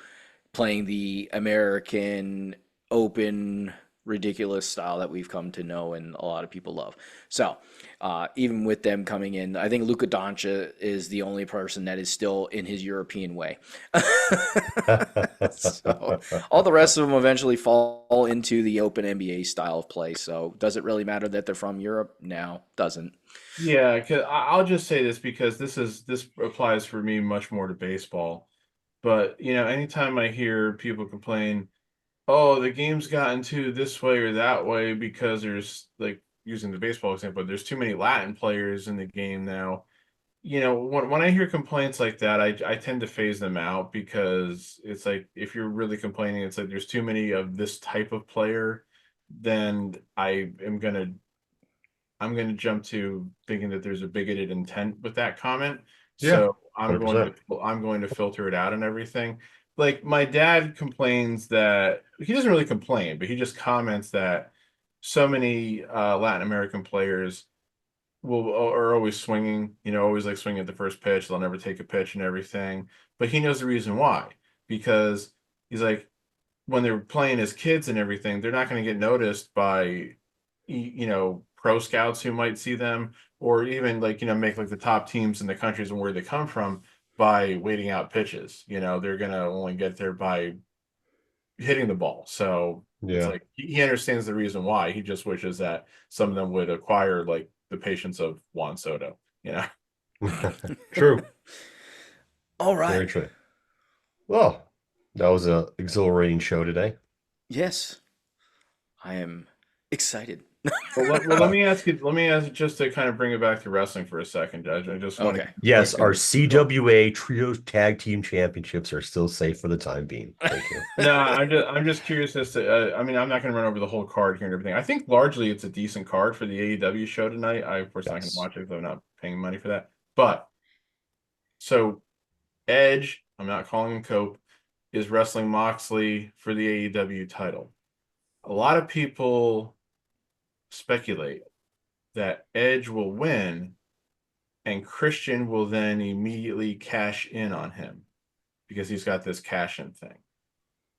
playing the American open, ridiculous style that we've come to know and a lot of people love. So, even with them coming in, I think Luka Doncic is the only person that is still in his European way. So, all the rest of them eventually fall into the open NBA style of play. So, does it really matter that they're from Europe? No, doesn't. Yeah, 'cause I'll just say this because this applies for me much more to baseball. But anytime I hear people complain, oh, the game's gotten to this way or that way because there's like using the baseball example, there's too many Latin players in the game now. When I hear complaints like that, I tend to phase them out because it's like if you're really complaining, it's like there's too many of this type of player, then I'm gonna jump to thinking that there's a bigoted intent with that comment. Yeah, So I'm going to filter it out and everything. Like my dad complains that he doesn't really complain, but he just comments that so many Latin American players are always swinging, always like swinging at the first pitch. They'll never take a pitch and everything. But he knows the reason why, because he's like when they're playing as kids and everything, they're not going to get noticed by pro scouts who might see them or even like make like the top teams in the countries and where they come from by waiting out pitches. You know, they're going to only get there by hitting the ball. So it's Yeah. like he understands the reason why. He just wishes that some of them would acquire like the patience of Juan Soto, you know? True. All Very right. true. Well, that was a exhilarating show today. Yes, I am excited. Well, let me ask you. Let me ask just to kind of bring it back to wrestling for a second, Judge. I just want Okay. to. Yes, our CWA Trio Tag Team Championships are still safe for the time being. Thank you. No, I'm just curious as to. I mean, I'm not going to run over the whole card here and everything. I think largely it's a decent card for the AEW show tonight. I of course not going to Yes. watch it because I'm not paying money for that. But so Edge, I'm not calling him Cope, is wrestling Moxley for the AEW title. A lot of people speculate that Edge will win and Christian will then immediately cash in on him because he's got this cash in thing.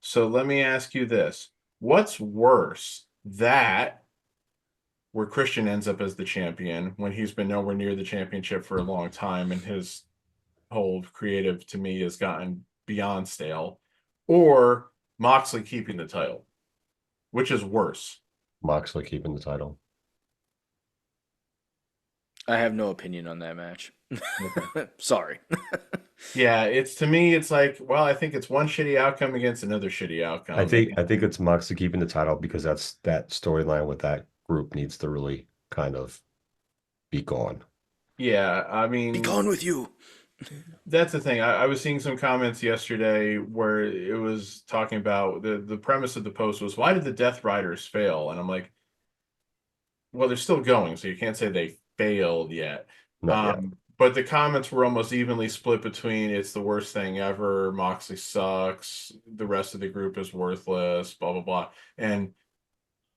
So let me ask you this. What's worse, that where Christian ends up as the champion when he's been nowhere near the championship for a long time and his whole creative to me has gotten beyond stale, or Moxley keeping the title? Which is worse? Moxley keeping the title. I have no opinion on that match. Sorry. Yeah, it's to me, it's like, well, I think it's one shitty outcome against another shitty outcome. I think it's Moxley keeping the title because that storyline with that group needs to really kind of be gone. Yeah, I Be mean, gone with you. that's the thing. I was seeing some comments yesterday where it was talking about the premise of the post was, why did the Death Riders fail? And I'm like, well, they're still going, so you can't say they failed yet. Not yet. But the comments were almost evenly split between it's the worst thing ever, Moxley sucks, the rest of the group is worthless, blah blah blah, and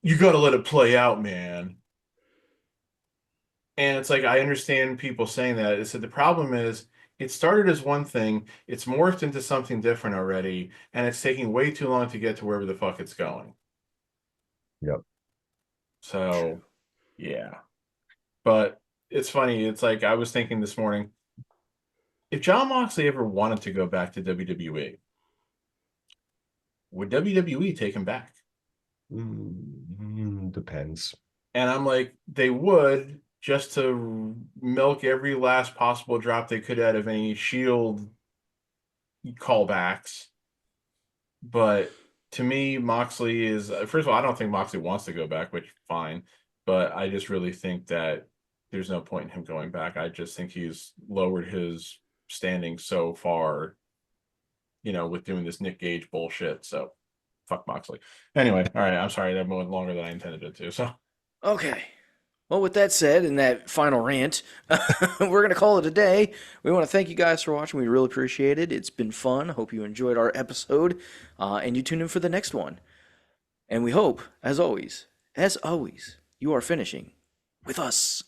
you got to let it play out, man. And it's like, I understand people saying that. It's that the problem is it started as one thing, it's morphed into something different already, and it's taking way too long to get to wherever the fuck it's going. Yep. So, yeah. But it's funny. It's like I was thinking this morning, if John Moxley ever wanted to go back to WWE, would WWE take him back? Depends. And I'm like, they would, just to milk every last possible drop they could out of any Shield callbacks. But to me, Moxley is, first of all, I don't think Moxley wants to go back, which fine. But I just really think that there's no point in him going back. I just think he's lowered his standing so far, with doing this Nick Gage bullshit. So fuck Moxley. Anyway, all right. I'm sorry that went longer than I intended it to. So Okay. Well, with that said, in that final rant, we're going to call it a day. We want to thank you guys for watching. We really appreciate it. It's been fun. Hope you enjoyed our episode, and you tune in for the next one. And we hope, as always, you are finishing with us.